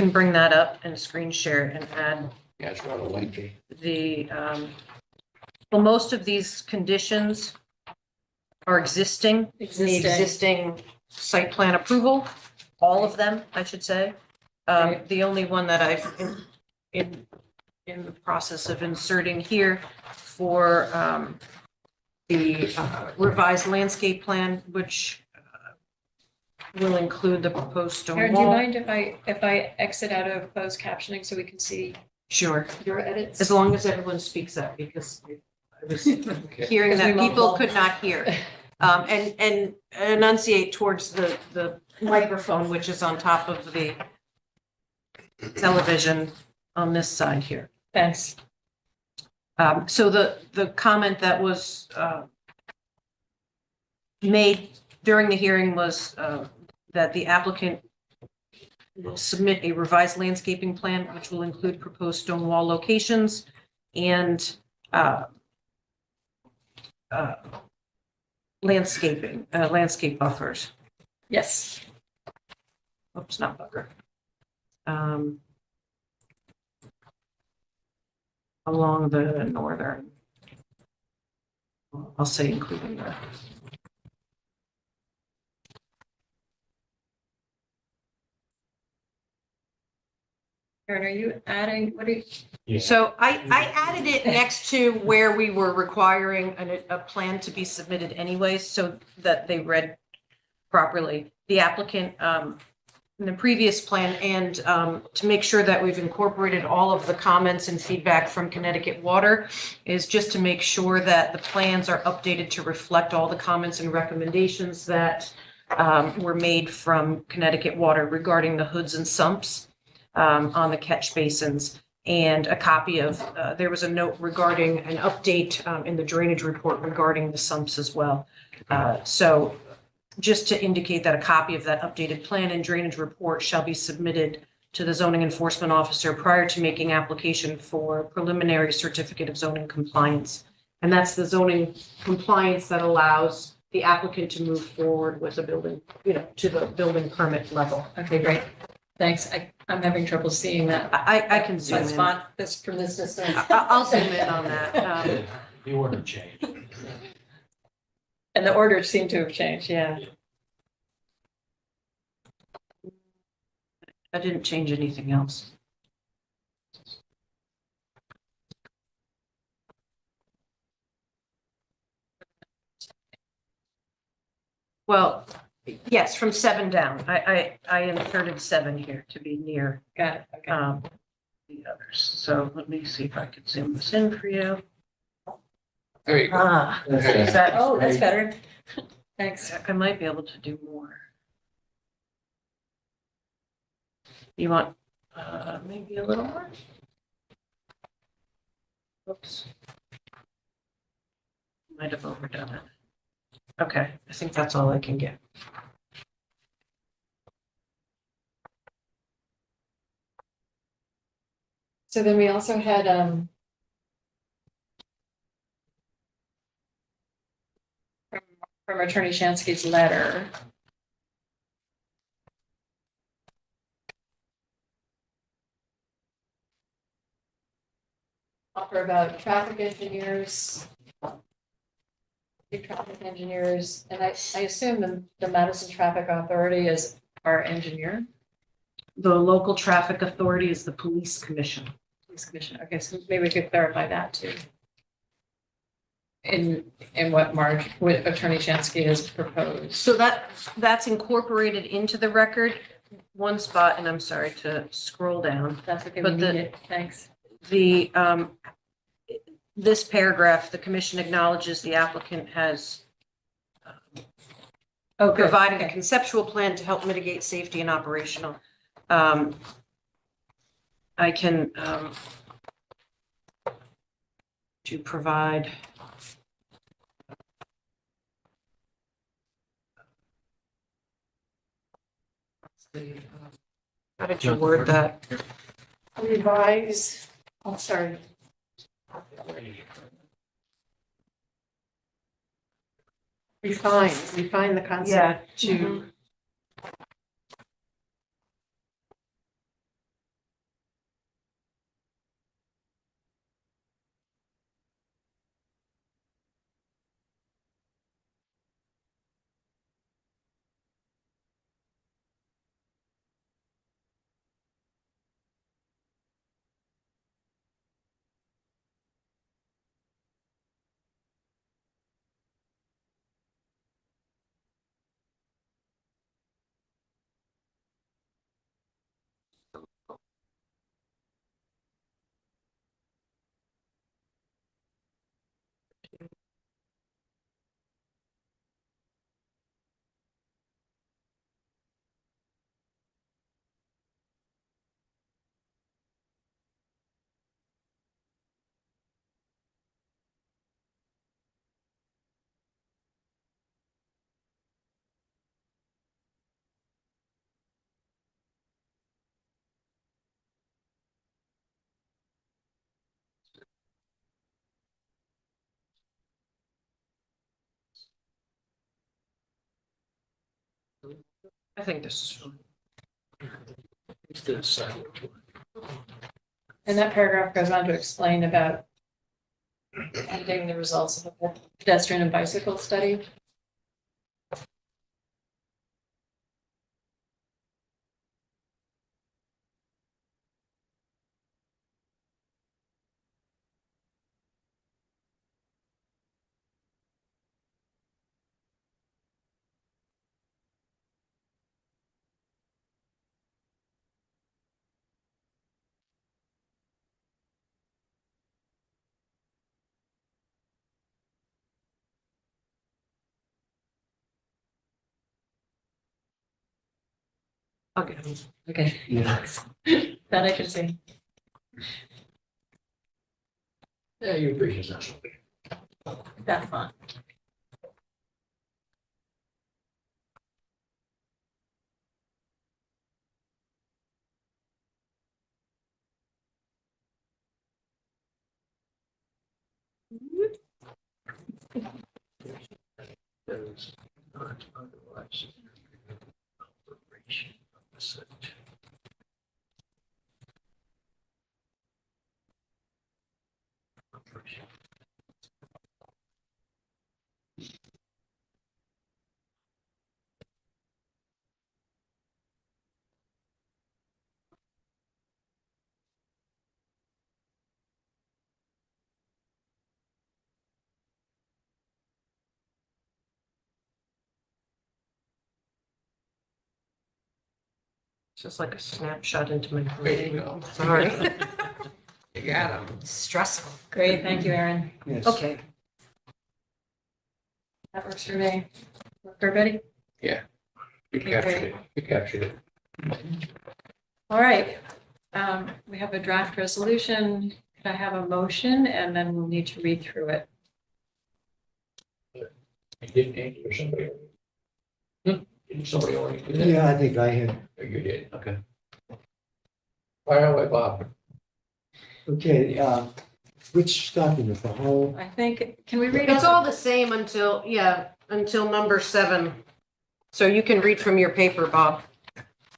bring that up and screen share and add Yeah, it's rather lengthy. the, well, most of these conditions are existing, in the existing site plan approval, all of them, I should say. Right. The only one that I've in the process of inserting here for the revised landscape plan, which will include the proposed stone Karen, do you wall. mind if I exit out of closed captioning so we can see Sure, your edits? as long as everyone speaks up, because I was Okay. hearing that Because we people won't- could not hear. And enunciate towards the microphone, which is on top of the television on this side here. Thanks. So the comment that was made during the hearing was that the applicant will submit a revised landscaping plan, which will include proposed stone wall locations and landscape buffers. Yes. Oops, not buffer. Along the northern, I'll say including the. Karen, are you adding, what are you? Yeah. So I added it next to where we were requiring a plan to be submitted anyways, so that they read properly. The applicant, in the previous plan, and to make sure that we've incorporated all of the comments and feedback from Connecticut Water, is just to make sure that the plans are updated to reflect all the comments and recommendations that were made from Connecticut Water regarding the hoods and sumps on the catch basins. and a copy of, there was a note regarding an update in the drainage report regarding the sumps as well. So just to indicate that a copy of that updated plan and drainage report shall be submitted to the zoning enforcement officer prior to making application for preliminary certificate of zoning compliance. And that's the zoning compliance that allows the applicant to move forward with a building, to the building permit level. Okay, great. Thanks. I'm having trouble seeing that. I can zoom That's in. font this from this distance. I'll zoom in on that. The order changed. And the order seemed to have changed, yeah. I didn't change anything else. Well, yes, from 7 down. I inserted 7 here to be near Got it, okay. the others. So let me see if I can zoom this in for you. There you go. Is that, Oh, that's better. Thanks. I might be able to do more. You want maybe a little more? Oops. Might have overdone it. Okay, I think that's all I can get. So then we also had, from Attorney Shansky's letter. Offer about traffic engineers. Traffic engineers, and I assume the Madison Traffic Authority is our engineer. The local traffic authority is the police commission. Police Commission, okay, so maybe we could clarify that too. In what Attorney Shansky has proposed. So that's incorporated into the record. One spot, and I'm sorry to scroll down. That's okay, we But need it, thanks. The this paragraph, the commission acknowledges the applicant has provided a conceptual plan to help mitigate safety and operational. I can to provide how did you word that? Revise, oh, sorry. Refine the Yeah, concept. to I think this is fine. And that paragraph goes on to explain about pending the results of a pedestrian and bicycle study. Okay. Okay. That I can see. Yeah, you appreciate that. That's fine. Those not otherwise alteration of the site. Alteration. It's just like a snapshot into my There you brain. go. Sorry. You got him. Stressful. Great, thank you, Erin. Yes. Okay. That works for me. Work for everybody? You captured it. You captured it. All right. We have a draft resolution. Could I have a motion and then we'll need to read through it? You didn't answer somebody. Didn't somebody already do that? Yeah, I think I had. Oh, you did, okay. Fire away, Bob. Okay, which document, the whole? I think, can we read? It's all the same until, until number 7. So you can read from your paper, Bob,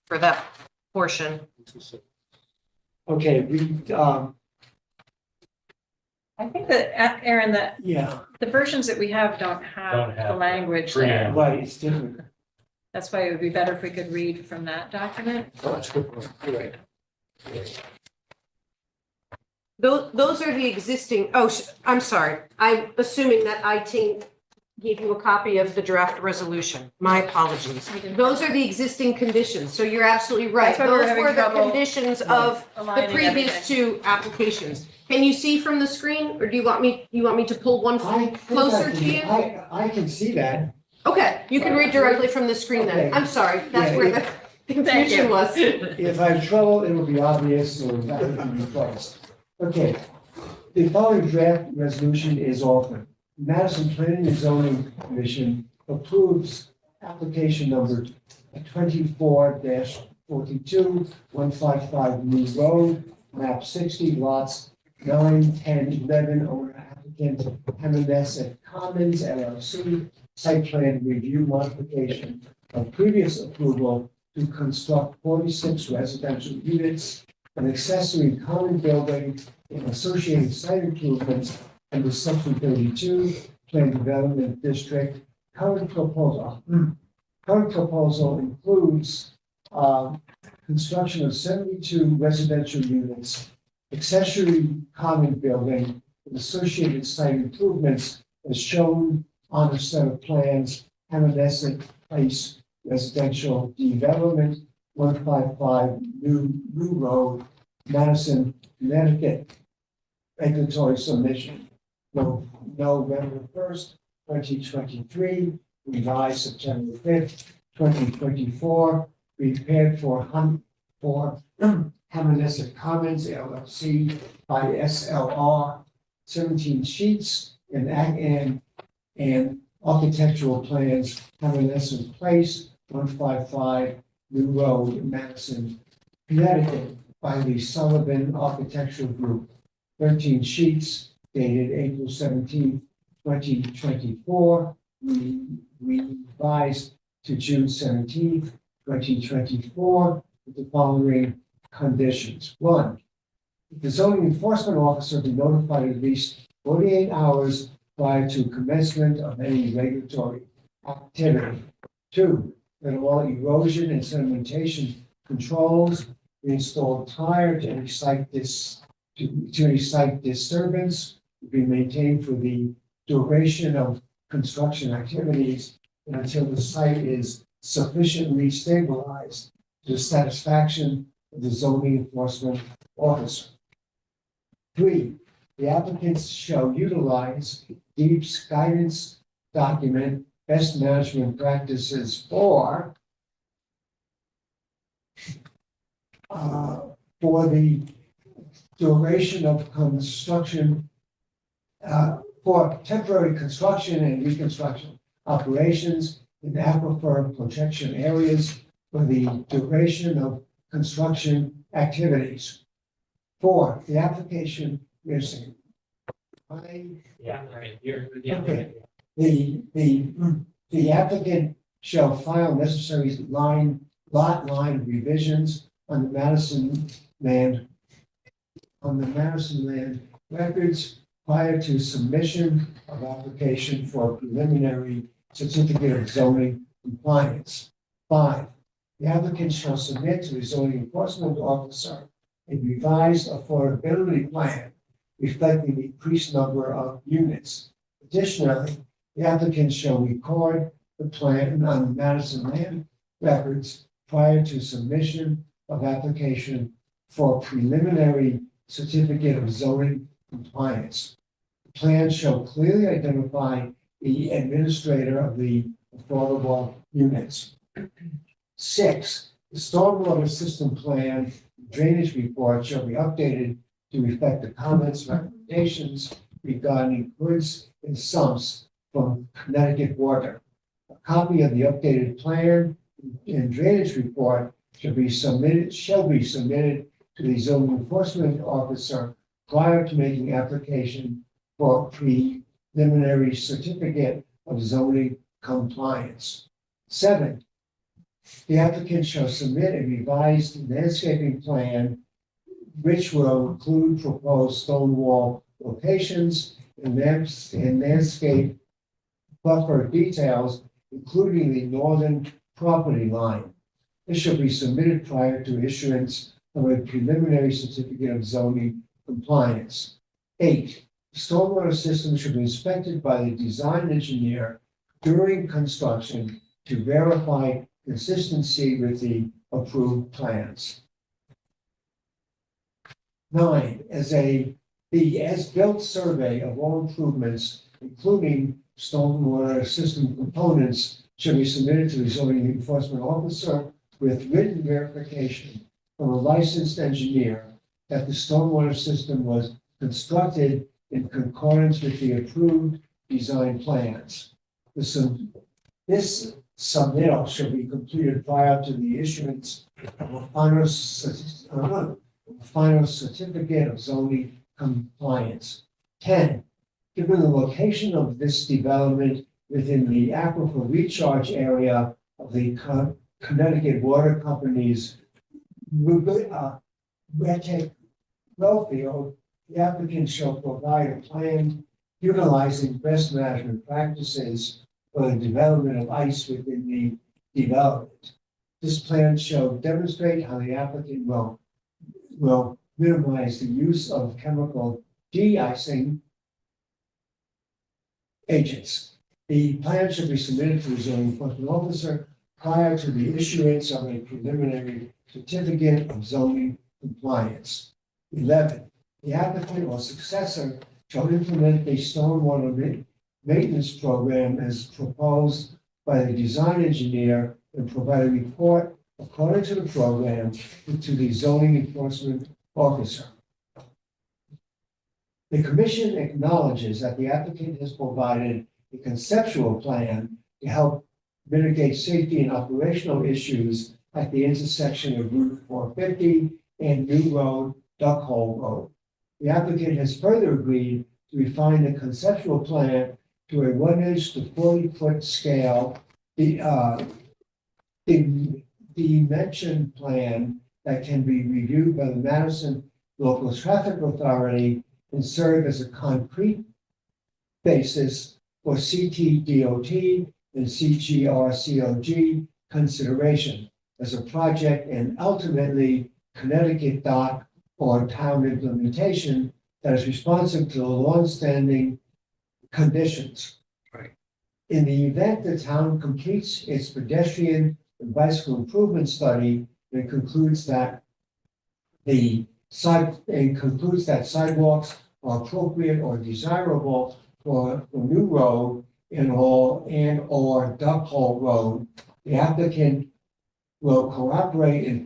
for that portion. Okay, we, I think that, Erin, that yeah, the versions that we have don't Don't have the have language the there. right, it's different. That's why it would be better if we could read from that document. Oh, that's a good point. You're right. Those are the existing, I'm sorry. I'm assuming that IT gave you a copy of the draft resolution. My apologies. Those are the existing conditions, so you're absolutely right. That's why we were Those having were the trouble conditions of the Aligning previous everything. 2 applications. Can you see from the screen, or do you want me to pull one I think closer I to can- you? I can see that. Okay, you can read directly from the screen then. Okay. I'm sorry, that's Yeah, where the confusion was. If I have trouble, it will be obvious or that can be replaced. Okay, the following draft resolution is offered. Madison Planning and Zoning Commission approves application number 24-42, 155 New Road, map 60, lots 9, 10, 11, owner applicant Hammonasset Commons LLC, site plan review modification of previous approval to construct 46 residential units, an accessory common building, and associated site improvements under section 32, Plan Development District. Current proposal includes construction of 72 residential units, accessory common building, and associated site improvements as shown on a set of plans, Hammonasset Place Residential Development, 155 New Road, Madison, Connecticut. Regulatory submission, November 1st, 2023, revised September 5th, 2024, prepared for Hammonasset Commons LLC by SLR, 17 sheets and architectural plans, Hammonasset Place, 155 New Road, Madison, Connecticut, by the Sullivan Architectural Group. 13 sheets dated April 17, 2024, revised to June 17, 2024, with the following conditions. 1, the zoning enforcement officer be notified at least 48 hours prior to commencement of any regulatory activity. 2, that all erosion and sedimentation controls be installed prior to any site disturbance, to be maintained for the duration of construction activities and until the site is sufficiently stabilized to the satisfaction of the zoning enforcement officer. 3, the applicants shall utilize DEEP's guidance document, best management practices for the duration of construction For temporary construction and reconstruction operations in aquifer protection areas for the duration of construction activities. 4, the application, missing. Yeah, right, you're. Okay. The applicant shall file necessary lot line revisions on the Madison land records prior to submission of application for preliminary certificate of zoning compliance. 5, the applicant shall submit to the zoning enforcement officer a revised affordability plan reflecting the increased number of units. Additionally, the applicant shall record the plan on the Madison land records prior to submission of application for preliminary certificate of zoning compliance. The plan shall clearly identify the administrator of the affordable units. 6, the stormwater system plan drainage report shall be updated to reflect the comments, recommendations regarding hoods and sumps from Connecticut Water. A copy of the updated plan and drainage report shall be submitted to the zoning enforcement officer prior to making application for preliminary certificate of zoning compliance. 7, the applicant shall submit a revised landscaping plan which will include proposed stone wall locations and landscape buffer details, including the northern property line. This shall be submitted prior to issuance of a preliminary certificate of zoning compliance. 8, the stormwater system should be inspected by the design engineer during construction to verify consistency with the approved plans. 9, the as-built survey of all improvements, including stormwater system components, should be submitted to the zoning enforcement officer with written verification from a licensed engineer that the stormwater system was constructed in concordance with the approved design plans. This submittal should be completed prior to the issuance of a final certificate of zoning compliance. 10, given the location of this development within the aquifer recharge area of the Connecticut Water Company's Redtech wellfield, the applicant shall provide a plan utilizing best management practices for the development of ice within the development. This plan shall demonstrate how the applicant will minimize the use of chemical de-icing agents. The plan should be submitted to the zoning enforcement officer prior to the issuance of a preliminary certificate of zoning compliance. 11, the applicant or successor shall implement a stormwater maintenance program as proposed by the design engineer and provide a report according to the program to the zoning enforcement officer. The commission acknowledges that the applicant has provided a conceptual plan to help mitigate safety and operational issues at the intersection of Route 450 and New Road, Duck Hole Road. The applicant has further agreed to refine the conceptual plan to a 1-inch to 40-foot scale, the dimension plan that can be reviewed by the Madison Local Traffic Authority and serve as a concrete basis for CTDOT and CGRCOG consideration as a project and ultimately Connecticut dock or town implementation that is responsive to the longstanding conditions. Right. In the event the town completes its pedestrian and bicycle improvement study and concludes that sidewalks are appropriate or desirable for the new road or Duck Hole Road, the applicant will cooperate in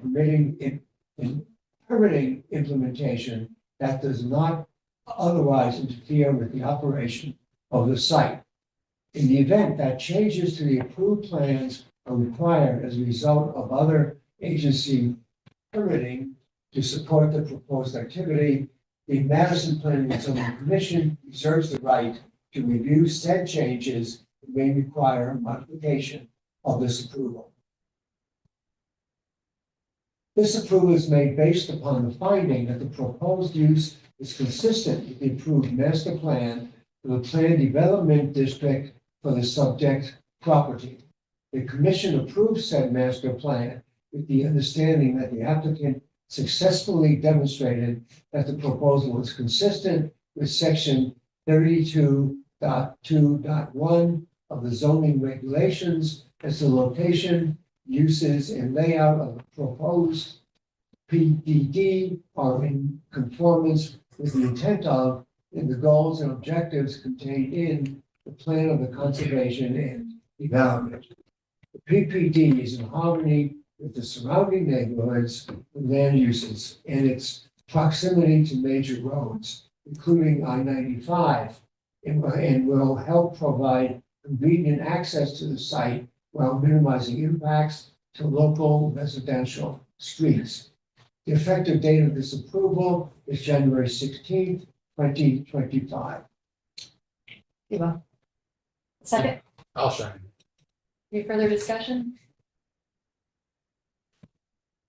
permitting implementation that does not otherwise interfere with the operation of the site. In the event that changes to the approved plans are required as a result of other agency permitting to support the proposed activity, the Madison Planning and Zoning Commission reserves the right to review said changes that may require modification of this approval. This approval is made based upon the finding that the proposed use is consistent with the approved master plan for the planned development district for the subject property. The commission approves said master plan with the understanding that the applicant successfully demonstrated that the proposal is consistent with section 32.2.1 of the zoning regulations as the location, uses, and layout of the proposed PDD are in conformance with the intent of and the goals and objectives contained in the plan of the conservation and development. The PPD is in harmony with the surrounding neighborhoods and land uses and its proximity to major roads, including I-95, and will help provide convenient access to the site while minimizing impacts to local residential streets. The effective date of this approval is January 16th, 2025. Eva. Second, I'll second. any further discussion?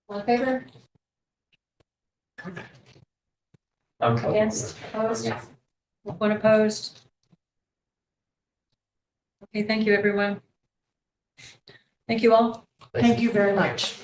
All in favor? Against, opposed? One opposed? Okay, thank you, everyone. Thank you all. Thank you very much.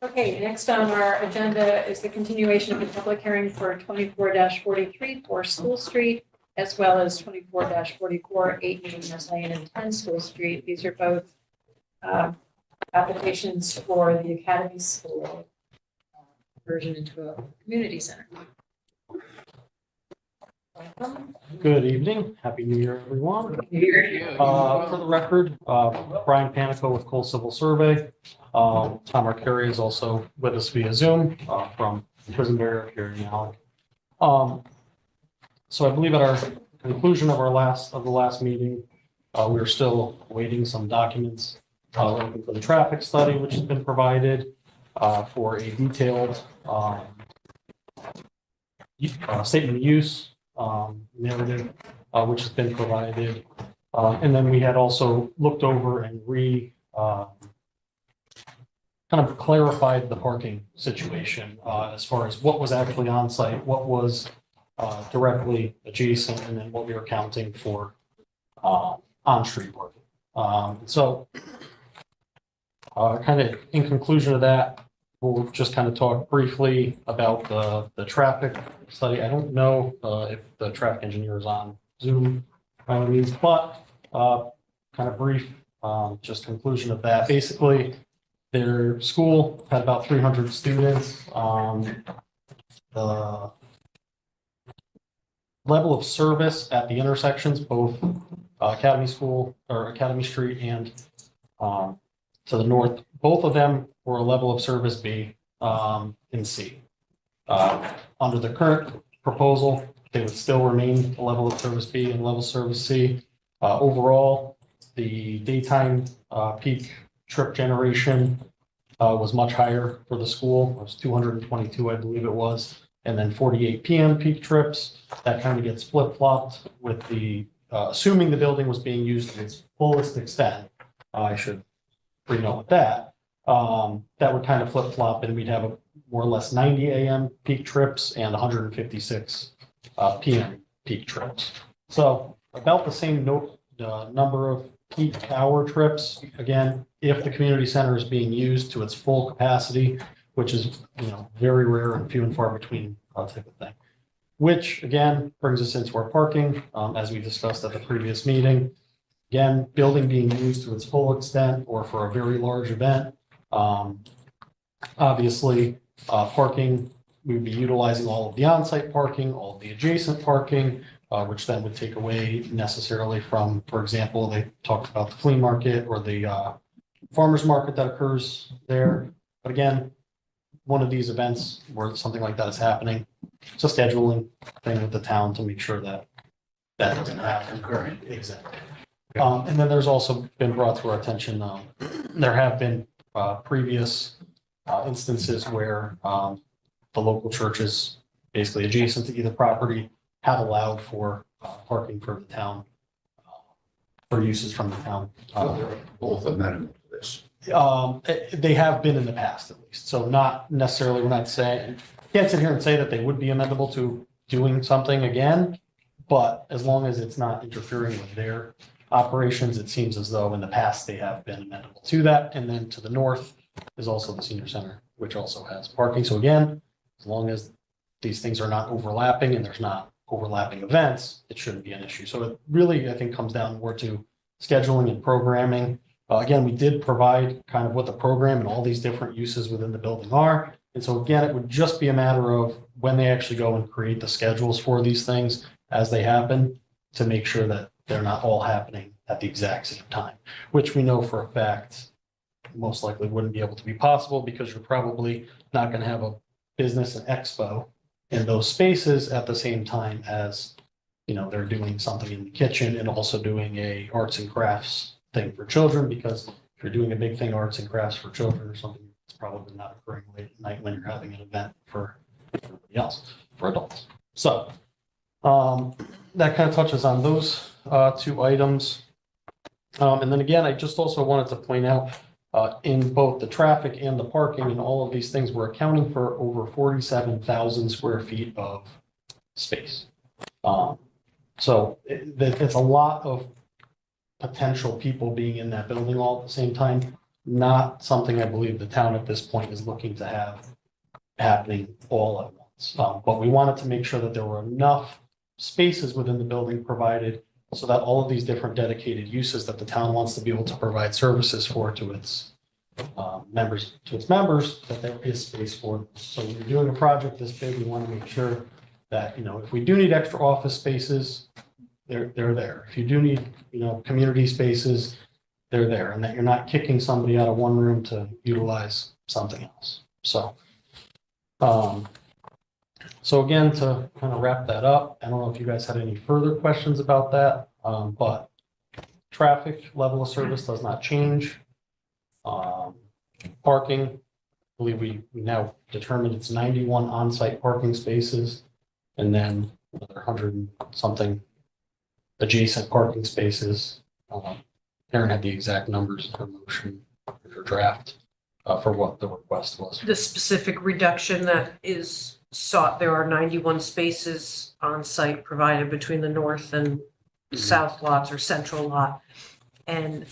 Okay, next on our agenda is the continuation of the public hearing for 24-43 for School Street, as well as 24-44, 8 Newman's Lane and 10 School Street. These are both applications for the Academy School conversion into a community center. Welcome. Good evening. Happy New Year, everyone. For the record, Brian Panico with Cole Civil Survey. Tom Arcari is also with us via Zoom from Prison Barrier here in Alec. So I believe at our conclusion of the last meeting, we are still awaiting some documents for the traffic study, which has been provided for a detailed statement of use narrative, which has been provided. And then we had also looked over and kind of clarified the parking situation as far as what was actually on site, what was directly adjacent, and then what we were counting for on-street parking. So kind of in conclusion of that, we'll just kind of talk briefly about the traffic study. I don't know if the traffic engineer is on Zoom by any means, but kind of brief, just conclusion of that. Basically, their school had about 300 students. The level of service at the intersections, both Academy School or Academy Street and to the north, both of them were a level of service B in C. Under the current proposal, they would still remain a level of service B and level service C. Overall, the daytime peak trip generation was much higher for the school. It was 222, I believe it was. And then 48 p.m. peak trips. That kind of gets flip-flopped with the, assuming the building was being used to its fullest extent. I should pre-note with that. That would kind of flip-flop and we'd have a more or less 90 a.m. peak trips and 156 p.m. peak trips. So about the same number of peak hour trips. Again, if the community center is being used to its full capacity, which is, very rare and few and far between type of thing. Which again brings us into our parking, as we discussed at the previous meeting. Again, building being used to its full extent or for a very large event. Obviously, parking, we would be utilizing all of the on-site parking, all of the adjacent parking, which then would take away necessarily from, for example, they talked about the flea market or the farmer's market that occurs there. But again, one of these events where something like that is happening, it's a scheduling thing with the town to make sure that that doesn't happen. Exactly. And then there's also been brought to our attention, there have been previous instances where the local churches, basically adjacent to either property, have allowed for parking for the town, for uses from the town. Both amenable to this. They have been in the past at least, so not necessarily, we're not saying, can't sit here and say that they would be amenable to doing something again, but as long as it's not interfering with their operations, it seems as though in the past they have been amenable to that. And then to the north is also the senior center, which also has parking. So again, as long as these things are not overlapping and there's not overlapping events, it shouldn't be an issue. So it really, I think, comes down more to scheduling and programming. Again, we did provide kind of what the program and all these different uses within the building are. And so again, it would just be a matter of when they actually go and create the schedules for these things as they happen to make sure that they're not all happening at the exact same time, which we know for a fact most likely wouldn't be able to be possible because you're probably not going to have a business and expo in those spaces at the same time as, you know, they're doing something in the kitchen and also doing a arts and crafts thing for children, because if you're doing a big thing, arts and crafts for children or something, it's probably not occurring late at night when you're having an event for everybody else, for adults. So that kind of touches on those two items. And then again, I just also wanted to point out in both the traffic and the parking and all of these things, we're accounting for over 47,000 square feet of space. So it's a lot of potential people being in that building all at the same time. Not something I believe the town at this point is looking to have happening all at once. But we wanted to make sure that there were enough spaces within the building provided so that all of these different dedicated uses that the town wants to be able to provide services for to its members, that there is space for them. So when you're doing a project this big, we want to make sure that, you know, if we do need extra office spaces, they're there. If you do need, you know, community spaces, they're there, and that you're not kicking somebody out of one room to utilize something else. So, so again, to kind of wrap that up, I don't know if you guys had any further questions about that, but traffic level of service does not change. Parking, I believe we now determined it's 91 on-site parking spaces, and then another 100 and something adjacent parking spaces. Erin had the exact numbers in her motion, her draft, for what the request was. The specific reduction that is sought, there are 91 spaces on site provided between the north and south lots or central lot. And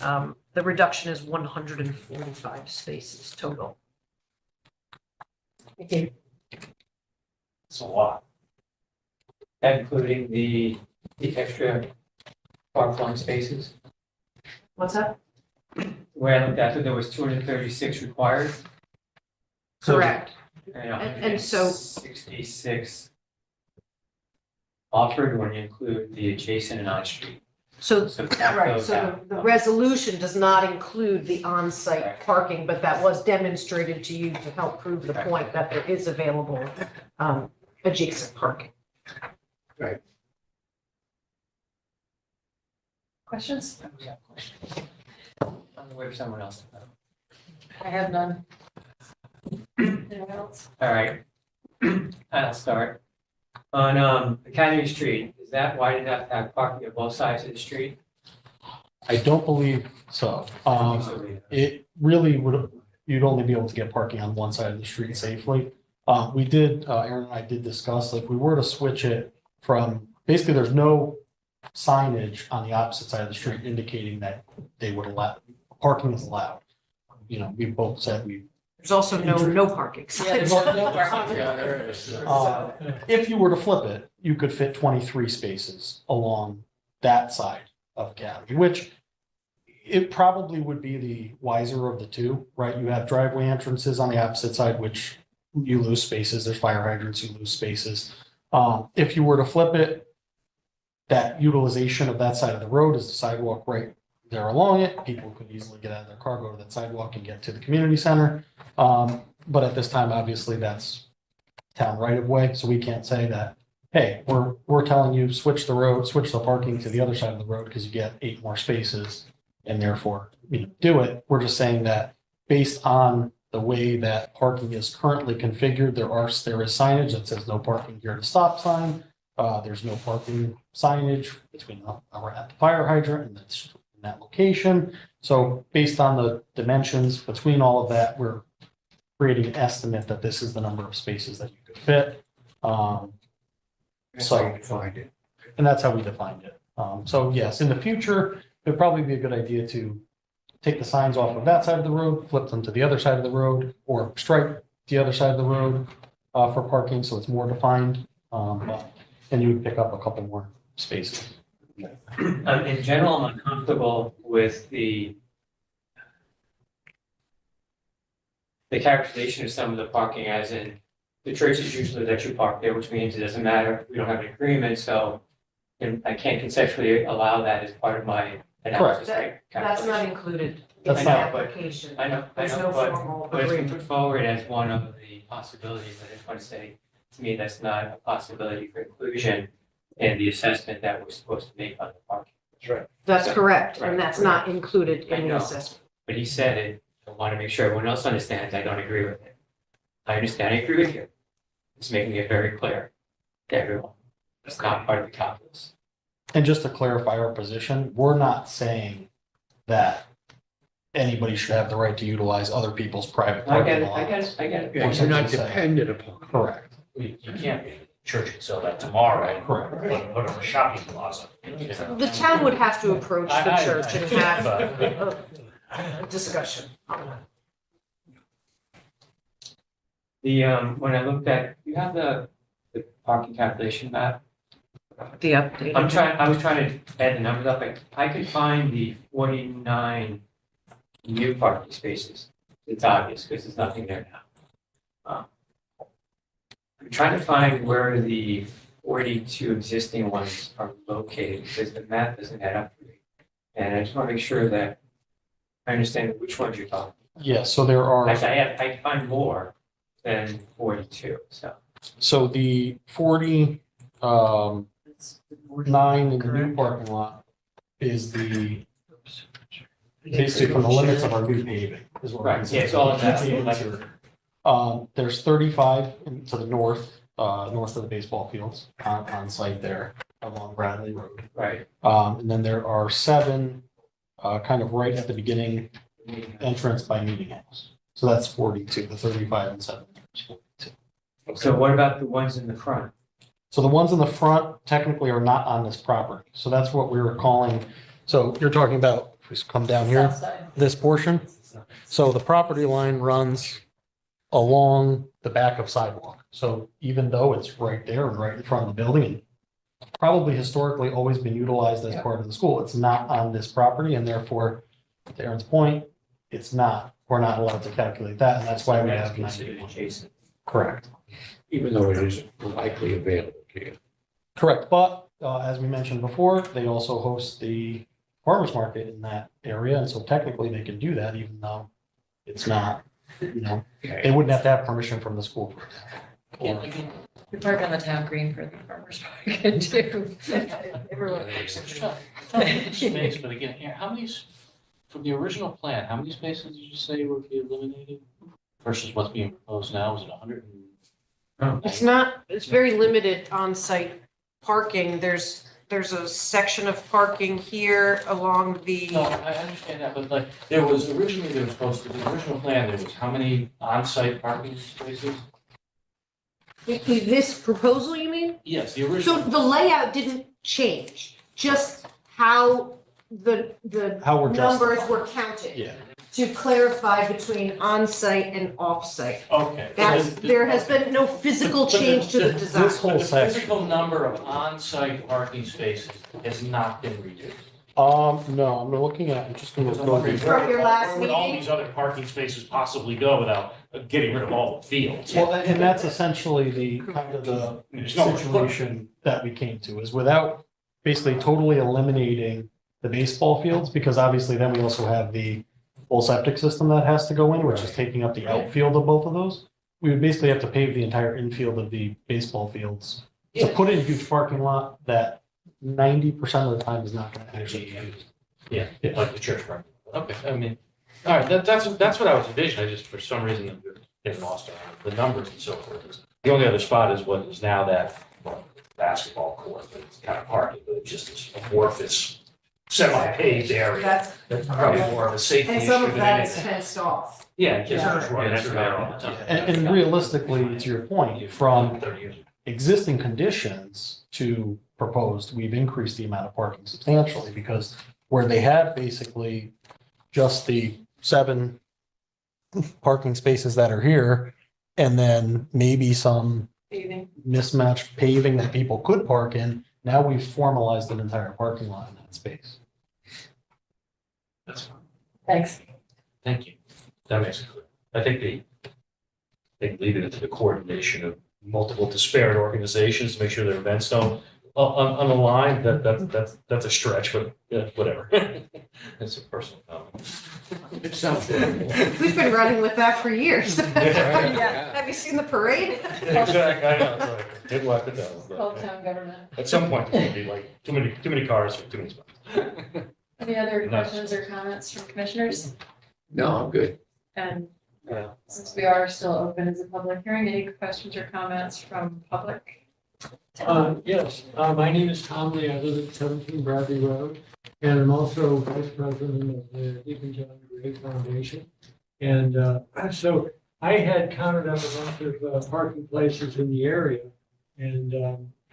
the reduction is 145 spaces total. Okay. It's a lot. Including the extra far-flung spaces. What's that? Where I looked at, there was 236 required. So- Correct. And so- 66 offered when you include the adjacent and on-street. So, So back right, those so out. the resolution does not include the on-site parking, but that was demonstrated to you to help prove the point that there is available adjacent parking. Questions? I'm gonna wait for someone else. I have none. Anyone else? All right. I'll start. On Academy Street, is that why you have to have parking on both sides of the street? I don't believe so. It really would, you'd only be able to get parking on one side of the street safely. We did, Aaron and I did discuss, if we were to switch it from, basically, there's no signage on the opposite side of the street indicating that they would allow, parking is allowed. You know, we both said we. There's also no parking. Yeah, there is. If you were to flip it, you could fit 23 spaces along that side of Academy, which it probably would be the wiser of the two, right? You have driveway entrances on the opposite side, which you lose spaces. There's fire hydrants, you lose spaces. If you were to flip it, that utilization of that side of the road is the sidewalk right there along it. People could easily get out of their car, go to that sidewalk and get to the community center. But at this time, obviously, that's town right of way, so we can't say that, hey, we're telling you, switch the road, switch the parking to the other side of the road because you get 8 more spaces and therefore, do it. We're just saying that based on the way that parking is currently configured, there is signage that says no parking here to stop sign. There's no parking signage between at the fire hydrant and that's in that location. So based on the dimensions between all of that, we're creating an estimate that this is the number of spaces that you could fit. That's how you defined it. And that's how we defined it. So yes, in the future, it'd probably be a good idea to take the signs off of that side of the road, flip them to the other side of the road, or stripe the other side of the road for parking, so it's more defined. And you would pick up a couple more spaces. In general, I'm uncomfortable with the characterization of some of the parking, as in the church is usually that you park there, which means it doesn't matter. We don't have an agreement, so and I can't conceptually allow that as part of my analysis. That's not included in That's the not- application. I know, There's no formal but it's been agreement. put forward as one of the possibilities. I just want to say, to me, that's not a possibility for inclusion in the assessment that we're supposed to make on the parking. That's right. That's correct, Right. and that's not included I in the know. assessment. But he said it. I want to make sure everyone else understands. I don't agree with it. I understand. I agree with you. It's making it very clear to everyone. It's not part of the calculus. And just to clarify our position, we're not saying that anybody should have the right to utilize other people's private I parking get it. lots. I get it. I get it. Yeah, you're not dependent upon. Correct. You can't, church could sell that tomorrow. Correct. Put it in a shopping plaza. The town would have to approach the church and have But- a discussion. The, when I looked at, you have the parking calculation map. The update. I was trying to add the numbers up. I could find the 49 new parking spaces. It's obvious because there's nothing there now. I'm trying to find where the 42 existing ones are located because the map doesn't add up for me. And I just want to make sure that I understand which ones you're talking. Yeah, so there are, Actually, I find more than 42, so. so the 49 in the new parking lot is the, basically from the limits of our new paving is what we're Right, yeah, it's all in that. considering. There's 35 to the north of the baseball fields on site there along Bradley Road. Right. And then there are 7 kind of right at the beginning entrance by Meeting House. So that's 42, the 35 and 7. is 42. So what about the ones in the front? So the ones in the front technically are not on this property. So that's what we were calling, so you're talking about, if we come down here, this portion. So the property line runs along the back of sidewalk. So even though it's right there and right in front of the building, and probably historically always been utilized as part of the school, it's not on this property, and therefore, to Aaron's point, we're not allowed to calculate that, and that's why we have Considered 91. adjacent. Correct. Even though it is likely available to you. Correct, but as we mentioned before, they also host the farmers market in that area, and so technically they can do that even though it's not, they wouldn't have to have permission from the school. For example. We park on the town green for the farmer's market too. Everyone. Space, but again, Aaron, how many, from the original plan, how many spaces did you say would be eliminated versus what's being proposed now? Is it 100? It's very limited on-site parking. There's a section of parking here along the, No, I understand that, but like, there was supposed to, the original plan, there was how many on-site parking spaces? this proposal, you mean? Yes, the So original. the layout didn't change, just how the How we're numbers were counted Yeah. to clarify between on-site and off-site. Okay. There has been no physical change to the design. This whole The section. physical number of on-site parking spaces has not been reduced. No, I'm looking at, I'm just gonna go. From your last Where would all meeting? these other parking spaces possibly go without getting rid of all the fields? Well, and that's essentially the kind of the There's no- situation that we came to, is without basically totally eliminating the baseball fields, because obviously then we also have the full septic system that has to go in, which is taking up the outfield of both of those. We would basically have to pave the entire infield of the baseball fields to put in a huge parking lot that 90% of the time is not going to actually be used. Yeah, like the church parking. Okay, I mean, all right, that's what I was envisioning. I just, for some reason, getting lost around the numbers and so forth. The only other spot is what is now that, well, basketball court, but it's kind of parking, but it's just this amorphous, semi-paved area. That's probably more of a safety And issue some of than that is anything. fenced off. Yeah, kids are just running through there all the time. And realistically, to your point, from existing conditions to proposed, we've increased the amount of parking substantially, because where they had basically just the 7 parking spaces that are here, and then maybe some Paving. mismatched paving that people could park in, now we've formalized an entire parking lot in that space. That's fine. Thanks. Thank you. That makes it clear. I think they leave it to the coordination of multiple disparate organizations to make sure their events don't unalign. That's a stretch, but whatever. That's a personal comment. It sounds good. We've been running with that for years. Yeah. Have you seen the parade? Exactly. I know. It's like, good luck with that. Old town government. At some point, there's gonna be like too many cars for too many spots. Any other Nice. questions or comments from commissioners? No, I'm good. And Yeah. since we are still open as a public hearing, any questions or comments from public? Yes, my name is Tom Lee. I live at 17 Bradley Road, and I'm also vice president of the Deacon John Gray Foundation. And so I had counted up a bunch of parking places in the area. And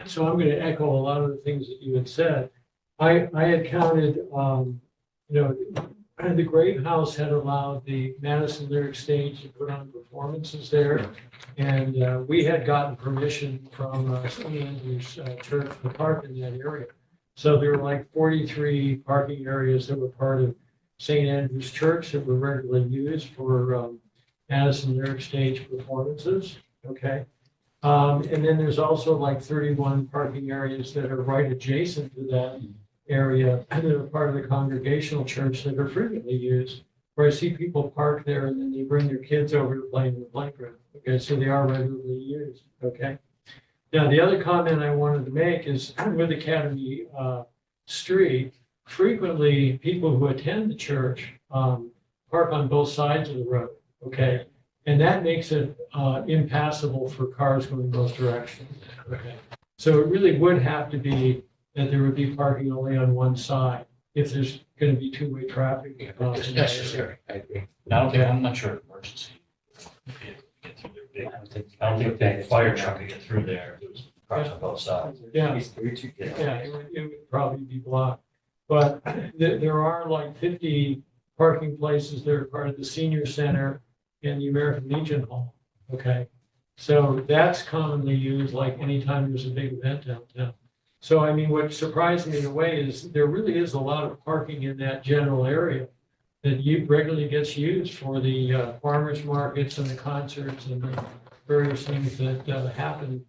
so I'm going to echo a lot of the things that you had said. I had counted, the Great House had allowed the Madison Lyric Stage to put on performances there. And we had gotten permission from St. Andrew's Church to park in that area. So there were like 43 parking areas that were part of St. Andrew's Church that were regularly used for Madison Lyric Stage performances, okay? And then there's also like 31 parking areas that are right adjacent to that area and that are part of the Congregational Church that are frequently used, where I see people park there and then they bring their kids over to play in the playground. Okay, so they are regularly used, okay? Now, the other comment I wanted to make is with Academy Street, frequently people who attend the church park on both sides of the road, okay? And that makes it impassable for cars going both directions, okay? So it really would have to be that there would be parking only on one side if there's going to be two-way traffic. It's necessary, I agree. I'm not sure emergency. Get through there big. I don't think the fire truck could get through there if there was cars on both sides. Yeah, it would probably be blocked. But there are like 50 parking places that are part of the senior center and the American Legion Hall, okay? So that's commonly used like anytime there's a big event downtown. So, I mean, what surprised me in a way is there really is a lot of parking in that general area that regularly gets used for the farmers markets and the concerts and the various things that happen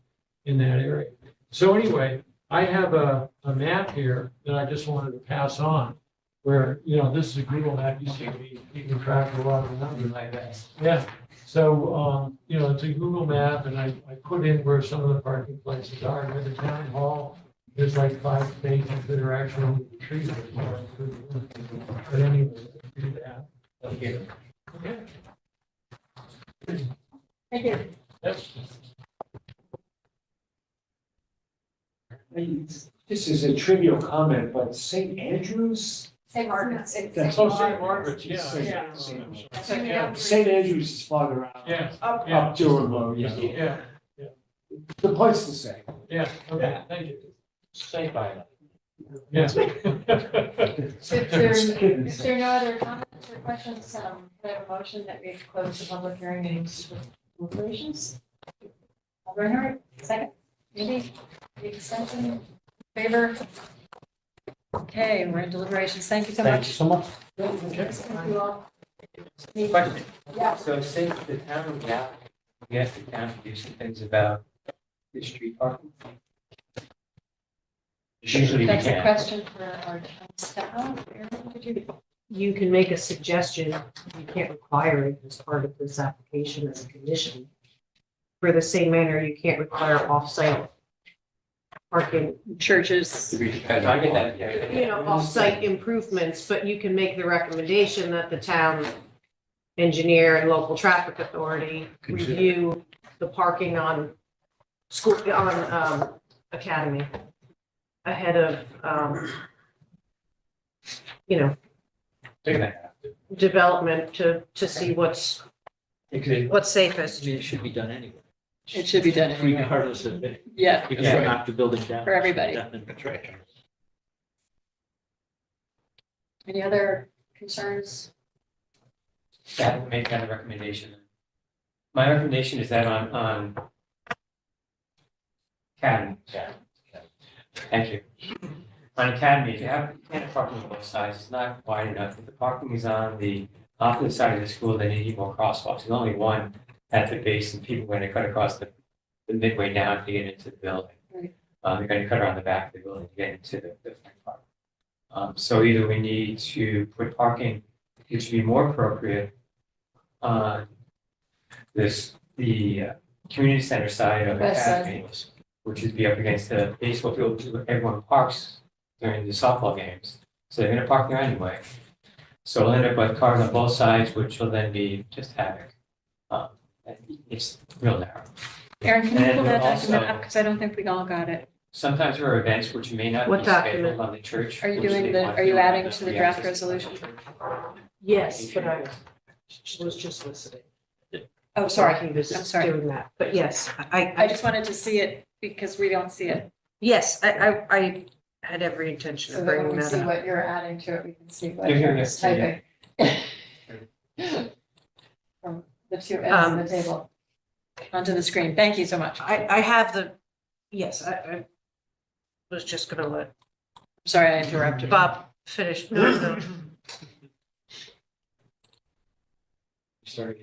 in that area. So anyway, I have a map here that I just wanted to pass on where, this is a Google map. You see me keeping track of a lot of the numbers like that. Yeah. So, it's a Google map and I put in where some of the parking places are. Near the town hall, there's like 5 spaces that are actually on the trees. But anyway, do that. Okay. Okay. Thank you. Yes. This is a trivial comment, but St. Andrews? St. Margaret's. That's Oh, St. Margaret's, yeah. Yeah. St. Andrews is farther out. Yeah, Up Durham Road, yeah. yeah, The point's the same. yeah, okay, thank you. Stay by it. Yeah. If there are no other comments or questions, can I have a motion that we close the public hearing and deliberations? Bernhardt, second. Andy, any discussion? Favor? Okay, we're in deliberations. Thank you so Thank much. you so much. Thank you all. Question. Yeah. So since the town of Gap, yes, the town to do some things about the street parking. Usually we That's a can. question for our town You can make a suggestion, you can't require it as part of this application as a condition. For the same manner, you can't require off-site parking, Churches. To be dependent I get on- that. you know, off-site improvements, but you can make the recommendation that the town engineer and local traffic authority Consider. review the parking on school, on, Academy ahead of, you know, They're gonna have to. development to see what's safest. It should be done anyway, It should be done anyway. regardless of it, Yeah, because Yeah. they knocked the building down. For everybody. That's right. any other concerns? That would make that a recommendation. My recommendation is that on Academy. Thank you. On Academy, if you have parking on both sides, it's not wide enough. If the parking is on the opposite side of the school, then you need more crosswalks. There's only one at the base, and people are going to cut across the midway down to get into the building. Right. They're going to cut around the back of the building to get into the front part. So either we need to put parking, which would be more appropriate on the community center side of West side. Academy, which would be up against the baseball field where everyone parks during the softball games. So they're gonna park there anyway. So we'll end up with cars on both sides, which will then be just havoc. It's real narrow. Aaron, can you And pull that also- document up, because I don't think we all got it. Sometimes there are events which may not What be document? scheduled on the church. Are you which doing they the, want are you do adding on to the the draft access to the resolution? church. Yes, but I was just listening. Oh, sorry, He was I'm sorry. doing that, but yes, I just wanted to see it because we don't see it. yes, I had every intention So of that when bringing we that see up. what you're adding to it, we can see what Yeah, you're yeah, typing. From the two ends of the table onto the screen. Thank you so much. I have the, yes, I was just gonna let Sorry, I interrupted. Bob finish. No, no. Sorry.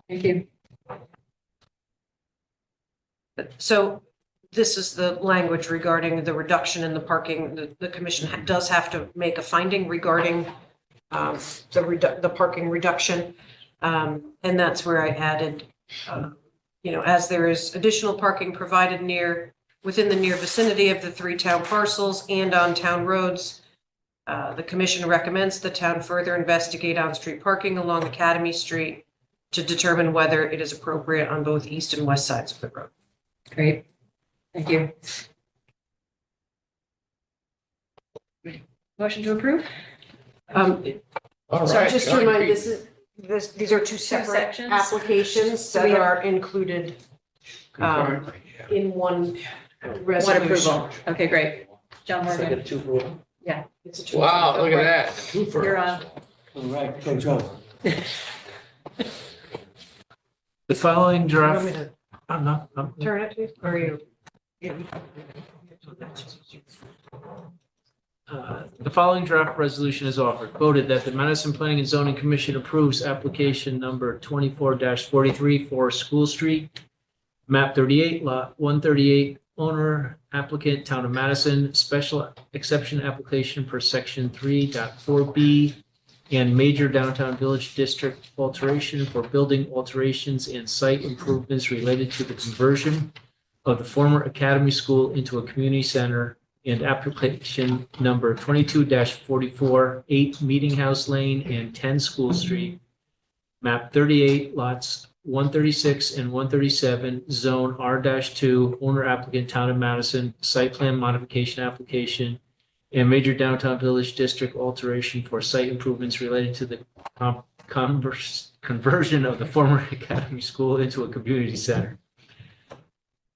Thank you. So this is the language regarding the reduction in the parking. The commission does have to make a finding regarding the parking reduction. And that's where I added, as there is additional parking provided within the near vicinity of the 3 town parcels and on town roads, the commission recommends the town further investigate on-street parking along Academy Street to determine whether it is appropriate on both east and west sides of the road. Great. Thank you. Motion to approve? All Sorry, right, just to John, remind, please. these are two separate sections? applications So that we have- are included Concurrently, yeah. in one One resolution. approval. Okay, great. John So I Morgan, got 2 for 1. It's a two- Wow, look at that. 2 for. you're on. All right, go Joe. The following You want me draft, to no, turn it to, or you? the following draft resolution is offered. Voted that the Madison Planning and Zoning Commission approves application number 24-43 for School Street, map 38, lot 138, owner, applicant, Town of Madison, special exception application per section 3.4B and major downtown village district alteration for building alterations and site improvements related to the conversion of the former Academy School into a community center, and application number 22-44, 8 Meeting House Lane and 10 School Street, map 38, lots 136 and 137, zone R-2, owner applicant, Town of Madison, site plan modification application, and major downtown village district alteration for site improvements related to the conversion of the former Academy School into a community center,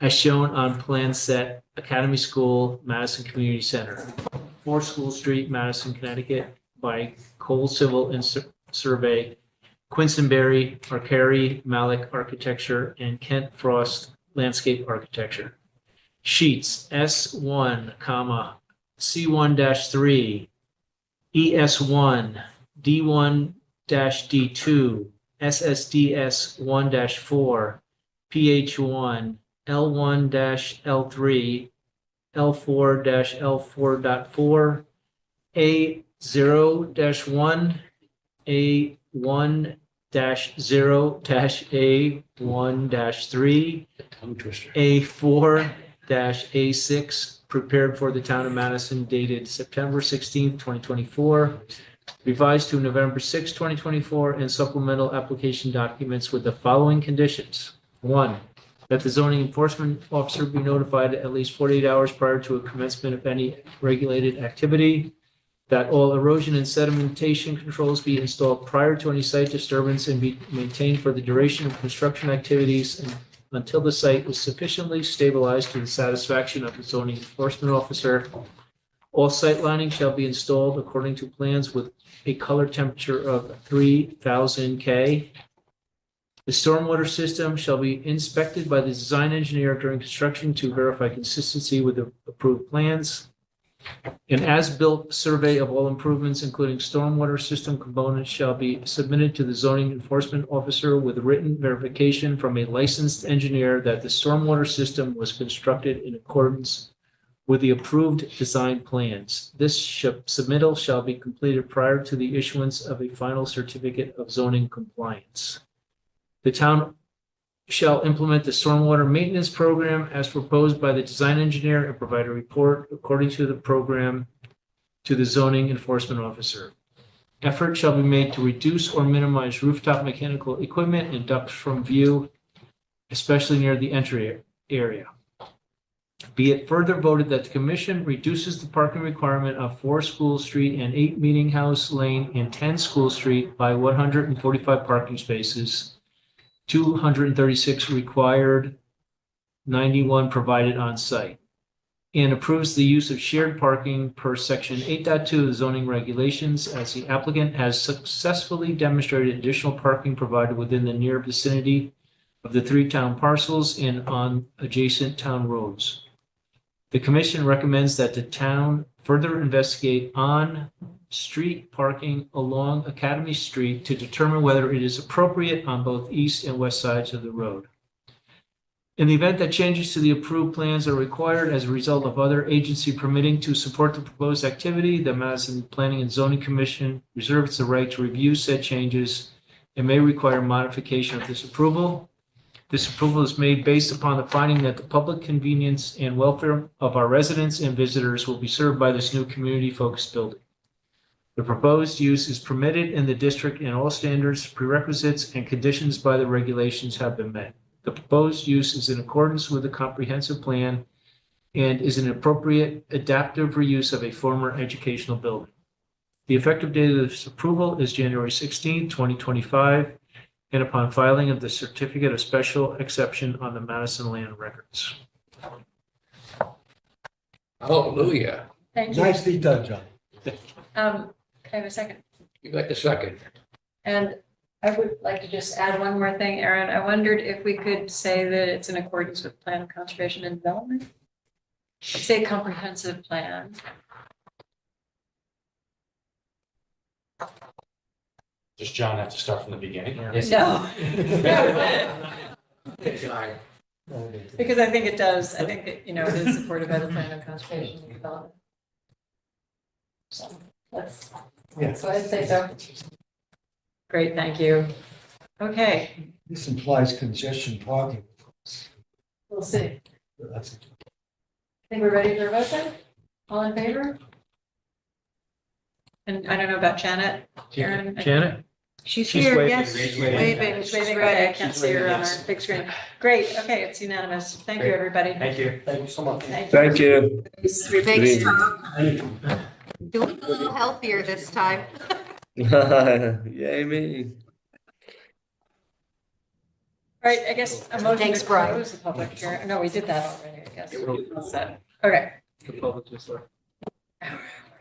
as shown on plan set Academy School, Madison Community Center, 4 School Street, Madison, Connecticut, by Cole Civil and Survey, Quinsonberry, Arcari, Malik Architecture, and Kent Frost Landscape Architecture. Sheets S1, C1-3, ES1, D1-D2, SSDS 1-4, PH1, L1-L3, L4-L4.4, A0-1, A1-0-A1-3, Tongue twister. A4-A6, prepared for the town of Madison, dated September 16th, 2024, revised to November 6th, 2024, and supplemental application documents with the following conditions. 1, that the zoning enforcement officer be notified at least 48 hours prior to a commencement of any regulated activity. That all erosion and sedimentation controls be installed prior to any site disturbance and be maintained for the duration of construction activities and until the site is sufficiently stabilized to the satisfaction of the zoning enforcement officer. All site lining shall be installed according to plans with a color temperature of 3000 K. The stormwater system shall be inspected by the design engineer during construction to verify consistency with the approved plans. An as-built survey of all improvements, including stormwater system components, shall be submitted to the zoning enforcement officer with written verification from a licensed engineer that the stormwater system was constructed in accordance with the approved design plans. This submittal shall be completed prior to the issuance of a final certificate of zoning compliance. The town shall implement the stormwater maintenance program as proposed by the design engineer and provide a report according to the program to the zoning enforcement officer. Effort shall be made to reduce or minimize rooftop mechanical equipment and ducts from view, especially near the entry area. Be it further voted that the commission reduces the parking requirement of 4 School Street and 8 Meeting House Lane and 10 School Street by 145 parking spaces, 236 required, 91 provided on site, and approves the use of shared parking per section 8.2 of the zoning regulations as the applicant has successfully demonstrated additional parking provided within the near vicinity of the 3 town parcels and on adjacent town roads. The commission recommends that the town further investigate on-street parking along Academy Street to determine whether it is appropriate on both east and west sides of the road. In the event that changes to the approved plans are required as a result of other agency permitting to support the proposed activity, the Madison Planning and Zoning Commission reserves the right to review said changes and may require modification of this approval. This approval is made based upon the finding that the public convenience and welfare of our residents and visitors will be served by this new community-focused building. The proposed use is permitted in the district and all standards, prerequisites, and conditions by the regulations have been met. The proposed use is in accordance with the comprehensive plan and is an appropriate adaptive reuse of a former educational building. The effective date of this approval is January 16, 2025, and upon filing of the certificate of special exception on the Madison land records. Hallelujah. Thank you. Nicely done, John. Can I have a second? You got the second. And I would like to just add one more thing, Erin. I wondered if we could say that it's in accordance with Plan of Conservation and Development. Say comprehensive plan. Does John have to start from the beginning? Yes. No. Because I think it does. I think it is supported by the Plan of Conservation and Development. So let's go ahead and say so. Great, thank you. Okay, This implies congestion parking. we'll see. That's Think we're ready for a vote then? All in favor? And I don't know about Janet. Erin? Janet? She's She's here, waving, yes, she's waving, She's she's waving, okay, I ready. can't see her on our big screen. Great, okay, it's unanimous. Thank you, everybody. Thank you. Thank you so much. Thank you. Thanks, Tom. Doing a little healthier this time. Yay me. All right, I guess a motion Thanks, to Brian. close the public hearing. No, we did that already, I guess. Okay. The public just left.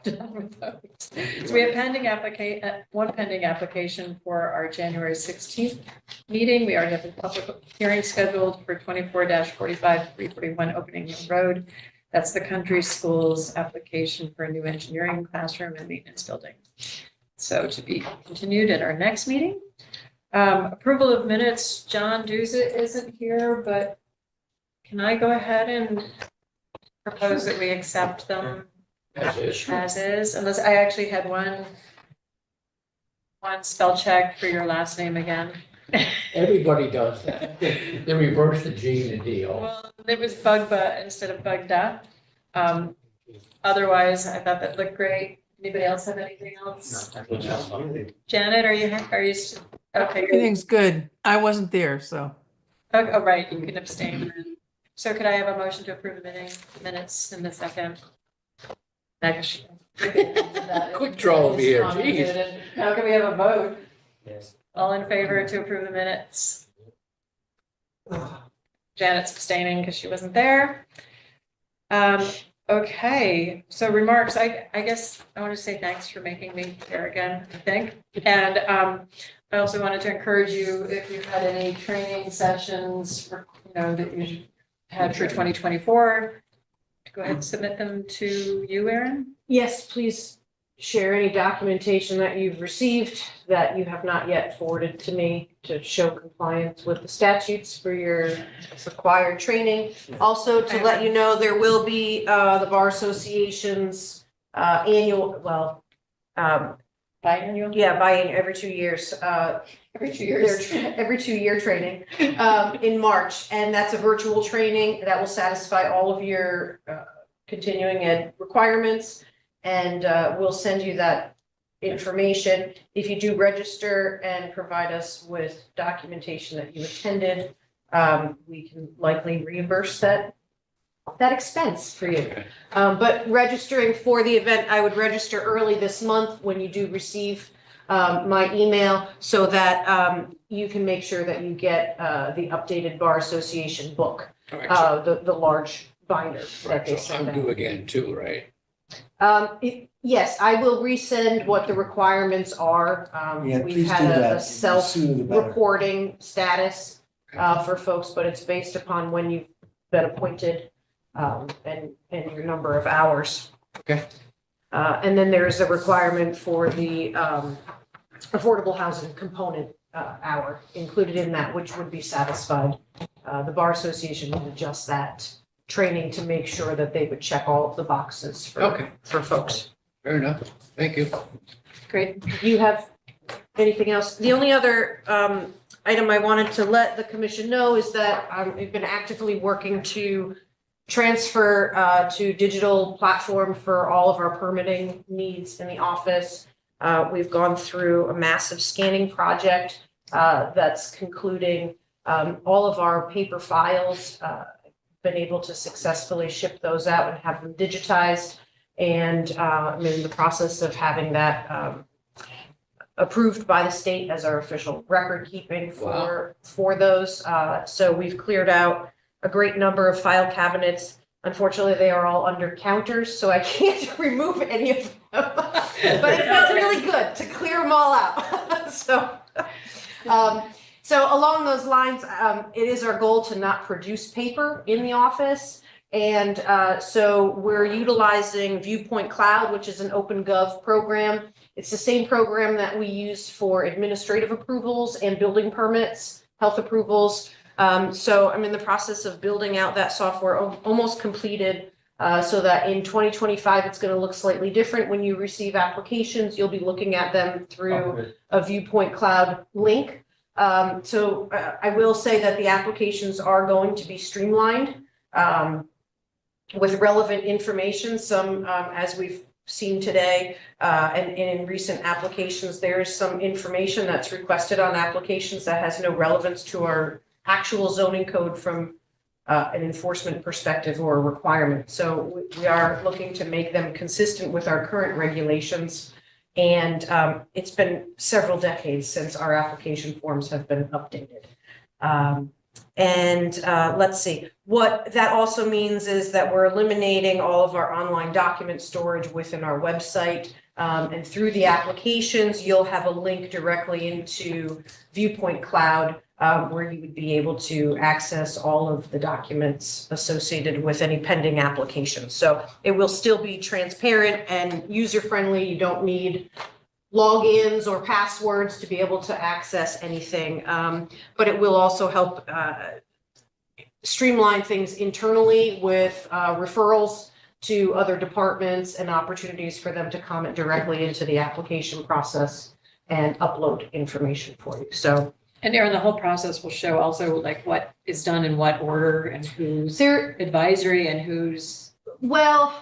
done with those. So we have one pending application for our January 16th meeting. We already have a public hearing scheduled for 24-45 341 Opening Hill Road. That's the Country Schools application for a new engineering classroom and maintenance building. So to be continued at our next meeting. Approval of minutes, John Douza isn't here, but can I go ahead and propose that we accept them As is. as is, unless I actually had one spell check for your last name again. Everybody does that. They reverse the G in the deal. Well, it was Bugba instead of Bugda. Otherwise, I thought that looked great. Anybody else have anything else? Janet, are you still, okay. Everything's good. I wasn't there, so. Oh, oh, right, you can abstain then. So could I have a motion to approve the minutes in the second? Quick draw over here, geez. Now can we have a vote? Yes. All in favor to approve the minutes? Janet's abstaining because she wasn't there. Okay, so remarks, I guess I want to say thanks for making me here again, I think. And I also wanted to encourage you, if you've had any training sessions, for, that you had for 2024, to go ahead and submit them to you, Erin. Yes, please share any documentation that you've received that you have not yet forwarded to me to show compliance with the statutes for your required training. Also, to let you know, there will be the Bar Association's annual, biannual? Yeah, every 2 years. Every 2 years. Every 2 year training in March. And that's a virtual training that will satisfy all of your continuing ed requirements. And we'll send you that information. If you do register and provide us with documentation that you attended, we can likely reimburse that expense for you. But registering for the event, I would register early this month when you do receive my email, so that you can make sure that you get the updated Bar Association book, the large binder that they send out. I'm due again too, right? Yes, I will resend what the requirements are. Yeah, We've please do had that. a Sooner the better. self-reporting status for folks, but it's based upon when you've been appointed and your number of hours. Okay. And then there's a requirement for the affordable housing component hour included in that, which would be satisfied. The Bar Association would adjust that training to make sure that they would check all of the boxes for folks. Fair enough. Thank you. Great. Do you have anything else? The only other item I wanted to let the commission know is that we've been actively working to transfer to digital platform for all of our permitting needs in the office. We've gone through a massive scanning project that's concluding. All of our paper files, been able to successfully ship those out and have them digitized. And I'm in the process of having that approved by the state as our official record keeping for those. So we've cleared out a great number of file cabinets. Unfortunately, they are all under counters, so I can't remove any of them. But it felt really good to clear them all out. So along those lines, it is our goal to not produce paper in the office. And so we're utilizing Viewpoint Cloud, which is an OpenGov program. It's the same program that we use for administrative approvals and building permits, health approvals. So I'm in the process of building out that software, almost completed, so that in 2025, it's going to look slightly different. When you receive applications, you'll be looking at them through a Viewpoint Cloud link. So I will say that the applications are going to be streamlined with relevant information. Some, as we've seen today, and in recent applications, there is some information that's requested on applications that has no relevance to our actual zoning code from an enforcement perspective or a requirement. So we are looking to make them consistent with our current regulations. And it's been several decades since our application forms have been updated. And let's see, what that also means is that we're eliminating all of our online document storage within our website. And through the applications, you'll have a link directly into Viewpoint Cloud, where you would be able to access all of the documents associated with any pending applications. So it will still be transparent and user-friendly. You don't need logins or passwords to be able to access anything. But it will also help streamline things internally with referrals to other departments and opportunities for them to comment directly into the application process and upload information for you. So And Aaron, the whole process will show also like what is done in what order and who's advisory and who's. Well,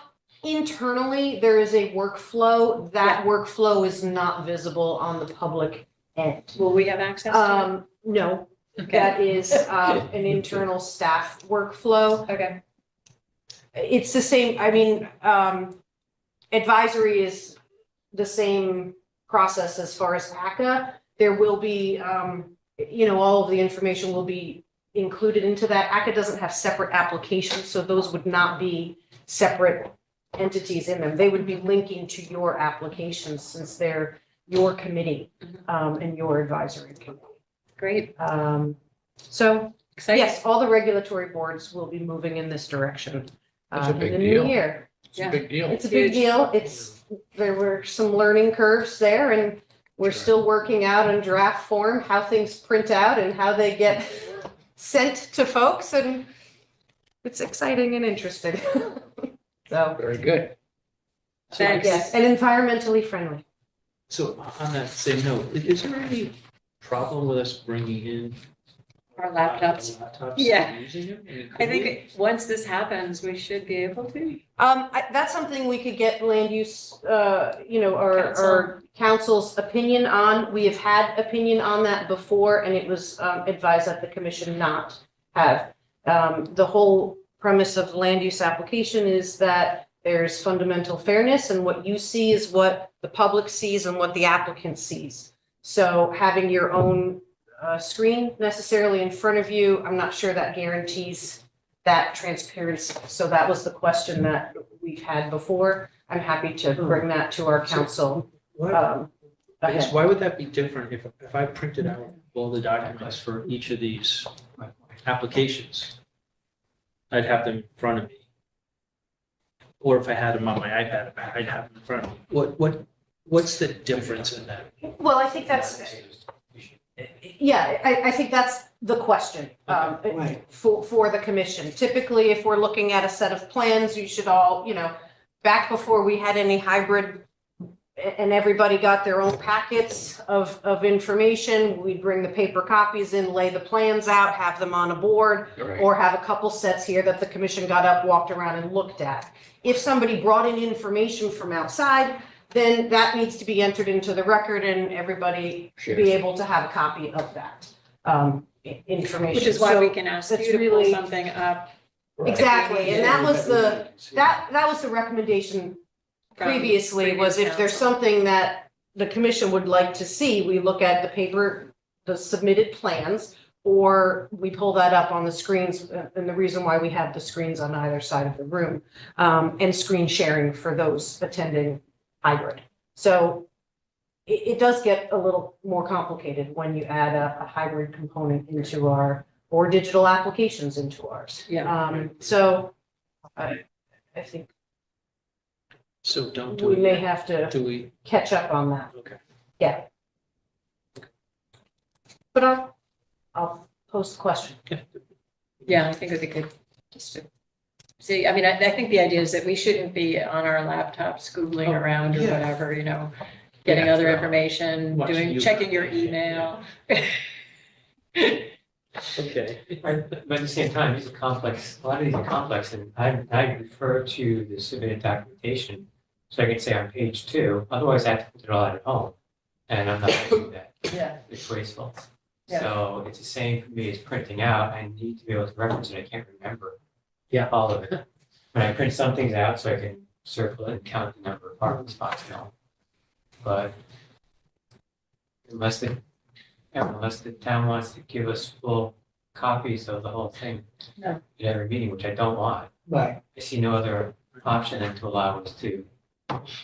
internally, there is a workflow. That workflow is not visible on the public end. Will we have access to it? No, Okay. that is an internal staff workflow. Okay. It's the same, I mean, advisory is the same process as far as ACA. There will be, all of the information will be included into that. ACA doesn't have separate applications, so those would not be separate entities in them. They would be linking to your applications since they're your committee and your advisory committee. Great. So Exciting. yes, all the regulatory boards will be moving in this direction That's a in big the deal. new year. It's a big deal. It's a big deal. There were some learning curves there, and we're still working out in draft form how things print out and how they get sent to folks, and it's exciting and interesting. So Very good. Thanks. yes, and environmentally friendly. So on that same note, is there any problem with us bringing in Our laptops. laptops Yeah. and using them? I think once this happens, we should be able to. That's something we could get land use, our council's opinion on. We have had opinion on that before, and it was advised that the commission not have. The whole premise of land use application is that there's fundamental fairness, and what you see is what the public sees and what the applicant sees. So having your own screen necessarily in front of you, I'm not sure that guarantees that transparency. So that was the question that we've had before. I'm happy to bring that to our council. I guess why would that be different if I printed out all the documents for each of these applications? I'd have them in front of me. Or if I had them on my iPad, I'd have them in front of me. What's the difference in that? Well, I think that's, I think that's the question for the commission. Typically, if we're looking at a set of plans, you should all, back before we had any hybrid and everybody got their own packets of information, we'd bring the paper copies in, lay the plans out, have them on a board, or have a couple sets here that the commission got up, walked around and looked at. If somebody brought in information from outside, then that needs to be entered into the record and everybody should be able to have a copy of that information. Which is why So we can ask that's you to pull really- something up. Exactly, and that was that was the recommendation previously, was if there's something that the commission would like to see, we look at the paper, the submitted plans, or we pull that up on the screens, and the reason why we have the screens on either side of the room, and screen sharing for those attending hybrid. So it does get a little more complicated when you add a hybrid component into or digital applications into ours. So I think So don't do we it may yet. have to Do we? catch up on that. Okay. Yeah. But I'll post the question. Yeah, I think it'd be good just to see. I mean, I think the idea is that we shouldn't be on our laptops Googling around or whatever, getting other information, checking your email. Okay. But at the same time, these are complex, a lot of these are complex, and I refer to the submitted documentation. So I can say on page 2, otherwise I have to put it all out at home. And I'm not gonna do that. Yeah. It's wasteful. Yeah. So it's the same for me as printing out. I need to be able to reference it. I can't remember all of it. When I print some things out so I can circle it and count the number of parking spots and all. But unless the town wants to give us full copies of the whole thing. No. At every meeting, which I don't want. Right. I see no other option than to allow us to.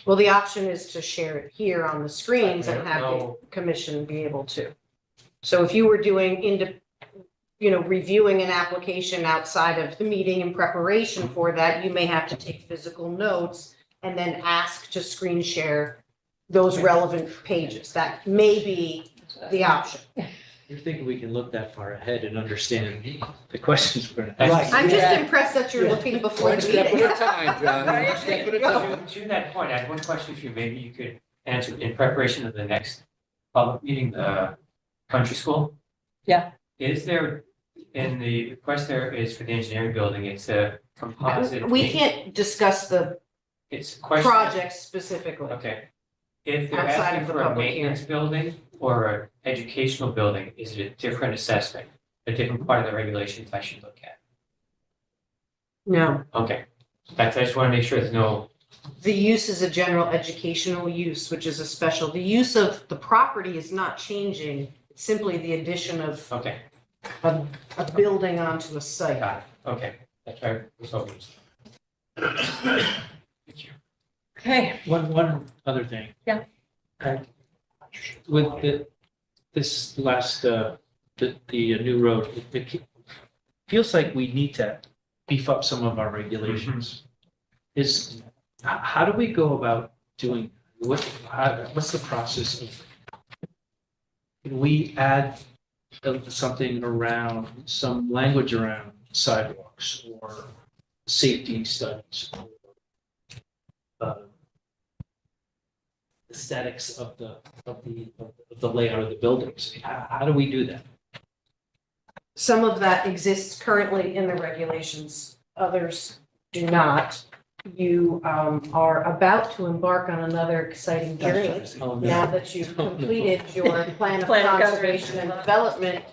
Well, the option is to share it here on the screens and have No. the commission be able to. So if you were doing reviewing an application outside of the meeting in preparation for that, you may have to take physical notes and then ask to screen share those relevant pages. That may be the option. You're thinking we can look that far ahead and understand the questions we're gonna ask. Right. I'm just Yeah. impressed that you're looking before One the step meeting. at a time, John, one step at a time. To that point, I have one question for you. Maybe you could answer in preparation of the next public meeting, the country school. Yeah. Is there, in the request there is for the engineering building, it's a composite. We can't discuss the It's a question. project specifically. Okay. If they're Outside asking of the for a public maintenance building or an educational building, is it a different assessment? A different part of the regulations I should look at? No, Okay. I just want to make sure there's no, the use is a general educational use, which is a special. The use of the property is not changing. It's simply the addition of okay, a building onto a site. got it. Okay. That's what I was hoping. Okay, One other thing. Yeah. With this last, the new road, it feels like we need to beef up some of our regulations. How do we go about doing, what's the process of? Can we add something around, some language around sidewalks or safety studies? Or, aesthetics of the layout of the buildings. How do we do that? Some of that exists currently in the regulations, others do not. You are about to embark on another exciting journey. Now that you've completed your plan of Plan of conservation and development,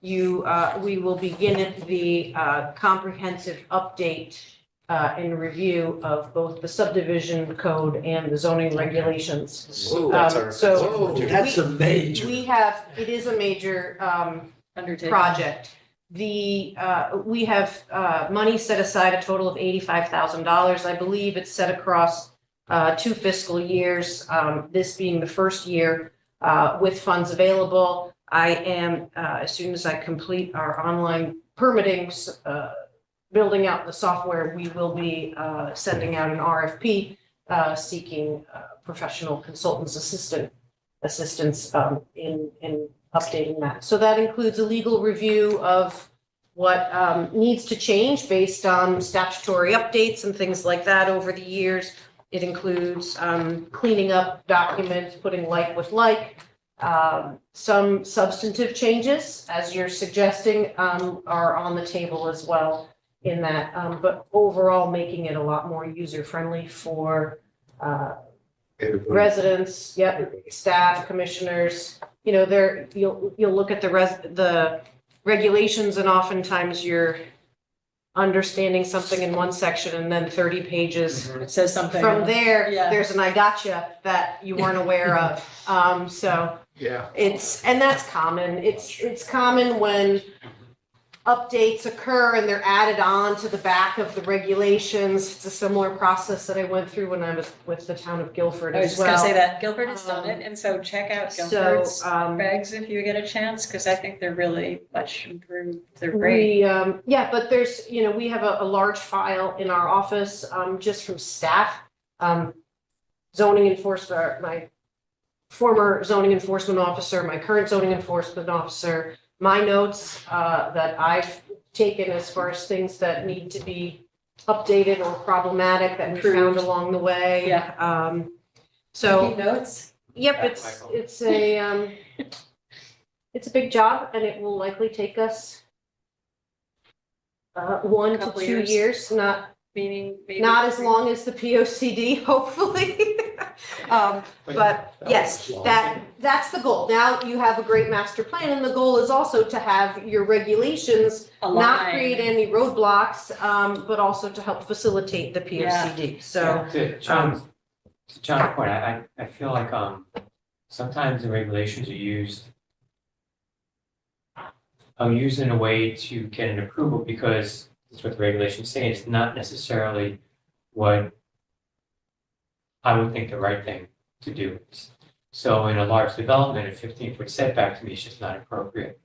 we will begin the comprehensive update and review of both the subdivision code and the zoning regulations. So That's a major. it is a major undertaking. project. We have money set aside, a total of $85,000. I believe it's set across 2 fiscal years, this being the first year with funds available. I am, as soon as I complete our online permitting, building out the software, we will be sending out an RFP seeking professional consultants assistance in updating that. So that includes a legal review of what needs to change based on statutory updates and things like that over the years. It includes cleaning up documents, putting like with like. Some substantive changes, as you're suggesting, are on the table as well in that, but overall making it a lot more user-friendly for residents, staff, commissioners. You know, you'll look at the regulations, and oftentimes you're understanding something in one section and then 30 pages It says something. from there, Yeah. there's an I gotcha that you weren't aware of. So Yeah. and that's common. It's common when updates occur and they're added on to the back of the regulations. It's a similar process that I went through when I was with the town of Guilford I was as just gonna say well. that Guilford has done it, and so check out So, Guilford's regs if you get a chance, because I think they're really much improved. They're great. But there's, we have a large file in our office, just from staff. Zoning enforcement, my former zoning enforcement officer, my current zoning enforcement officer, my notes that I've taken as far as things that need to be updated or problematic that we found Improved. along the way. Yeah. So, Keep notes? yep, it's a big job, and it will likely take us 1 to Couple 2 years. years, not Meaning maybe. as long as the POCD, hopefully. But yes, that's the goal. Now you have a great master plan, and the goal is also to have your regulations not Align. create any roadblocks, but also to help facilitate the POCD. So, To John's point, I feel like sometimes the regulations are used used in a way to get an approval because that's what the regulations say. It's not necessarily what I would think the right thing to do is. So in a large development, a 15-foot setback to me is just not appropriate.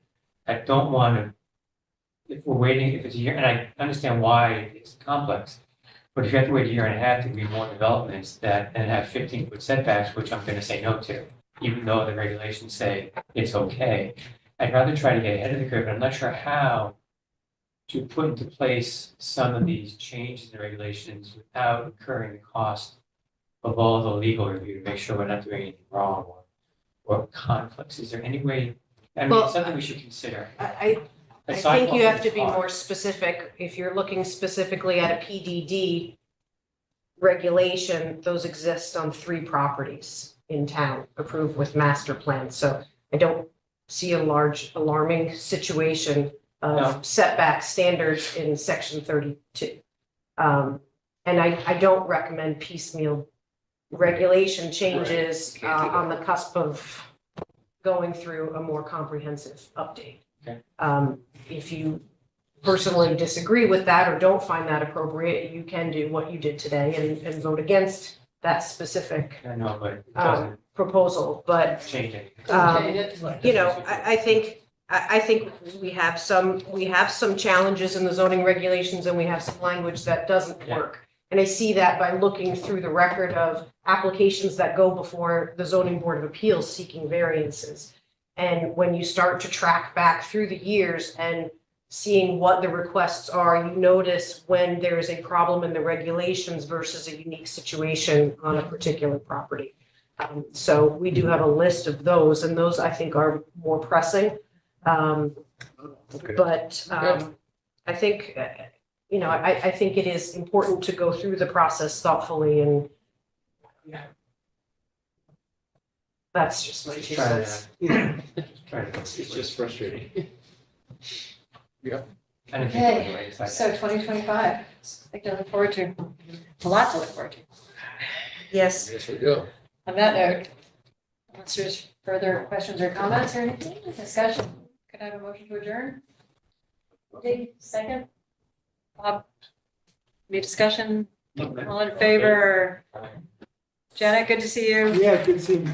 I don't want to, if we're waiting, if it's a year, and I understand why it's complex, but if you have to wait a year and a half to read more developments that then have 15-foot setbacks, which I'm going to say no to, even though the regulations say it's okay, I'd rather try to get ahead of the curve. And I'm not sure how to put into place some of these changes in the regulations without incurring the cost of all the legal review to make sure we're not doing anything wrong or conflicts. Is there any way? I mean, Well, it's something we should consider. I think you have to be more specific. If you're looking specifically at a PDD regulation, those exist on 3 properties in town approved with master plans. So I don't see a large alarming situation of setback standards in section 32. And I don't recommend piecemeal regulation changes on the cusp of going through a more comprehensive update. Okay. If you personally disagree with that or don't find that appropriate, you can do what you did today and vote against that specific I know, but it doesn't proposal. But change it. you know, I think we have some challenges in the zoning regulations and we have some language that doesn't work. And I see that by looking through the record of applications that go before the zoning board of appeals seeking variances. And when you start to track back through the years and seeing what the requests are, you notice when there is a problem in the regulations versus a unique situation on a particular property. So we do have a list of those, and those I think are more pressing. But I think, you know, I think it is important to go through the process thoughtfully, and that's just my 2 cents. It's just frustrating. I didn't think it was the way Okay, it's like so 2025, something to look forward to, a lot to look forward to. Yes. Yes, we do. On that note, unless there's further questions or comments or anything, discussion, could I have a motion to adjourn? Dave, second? Bob, any discussion? All in favor? Janet, good to see you. Yeah, good seeing you.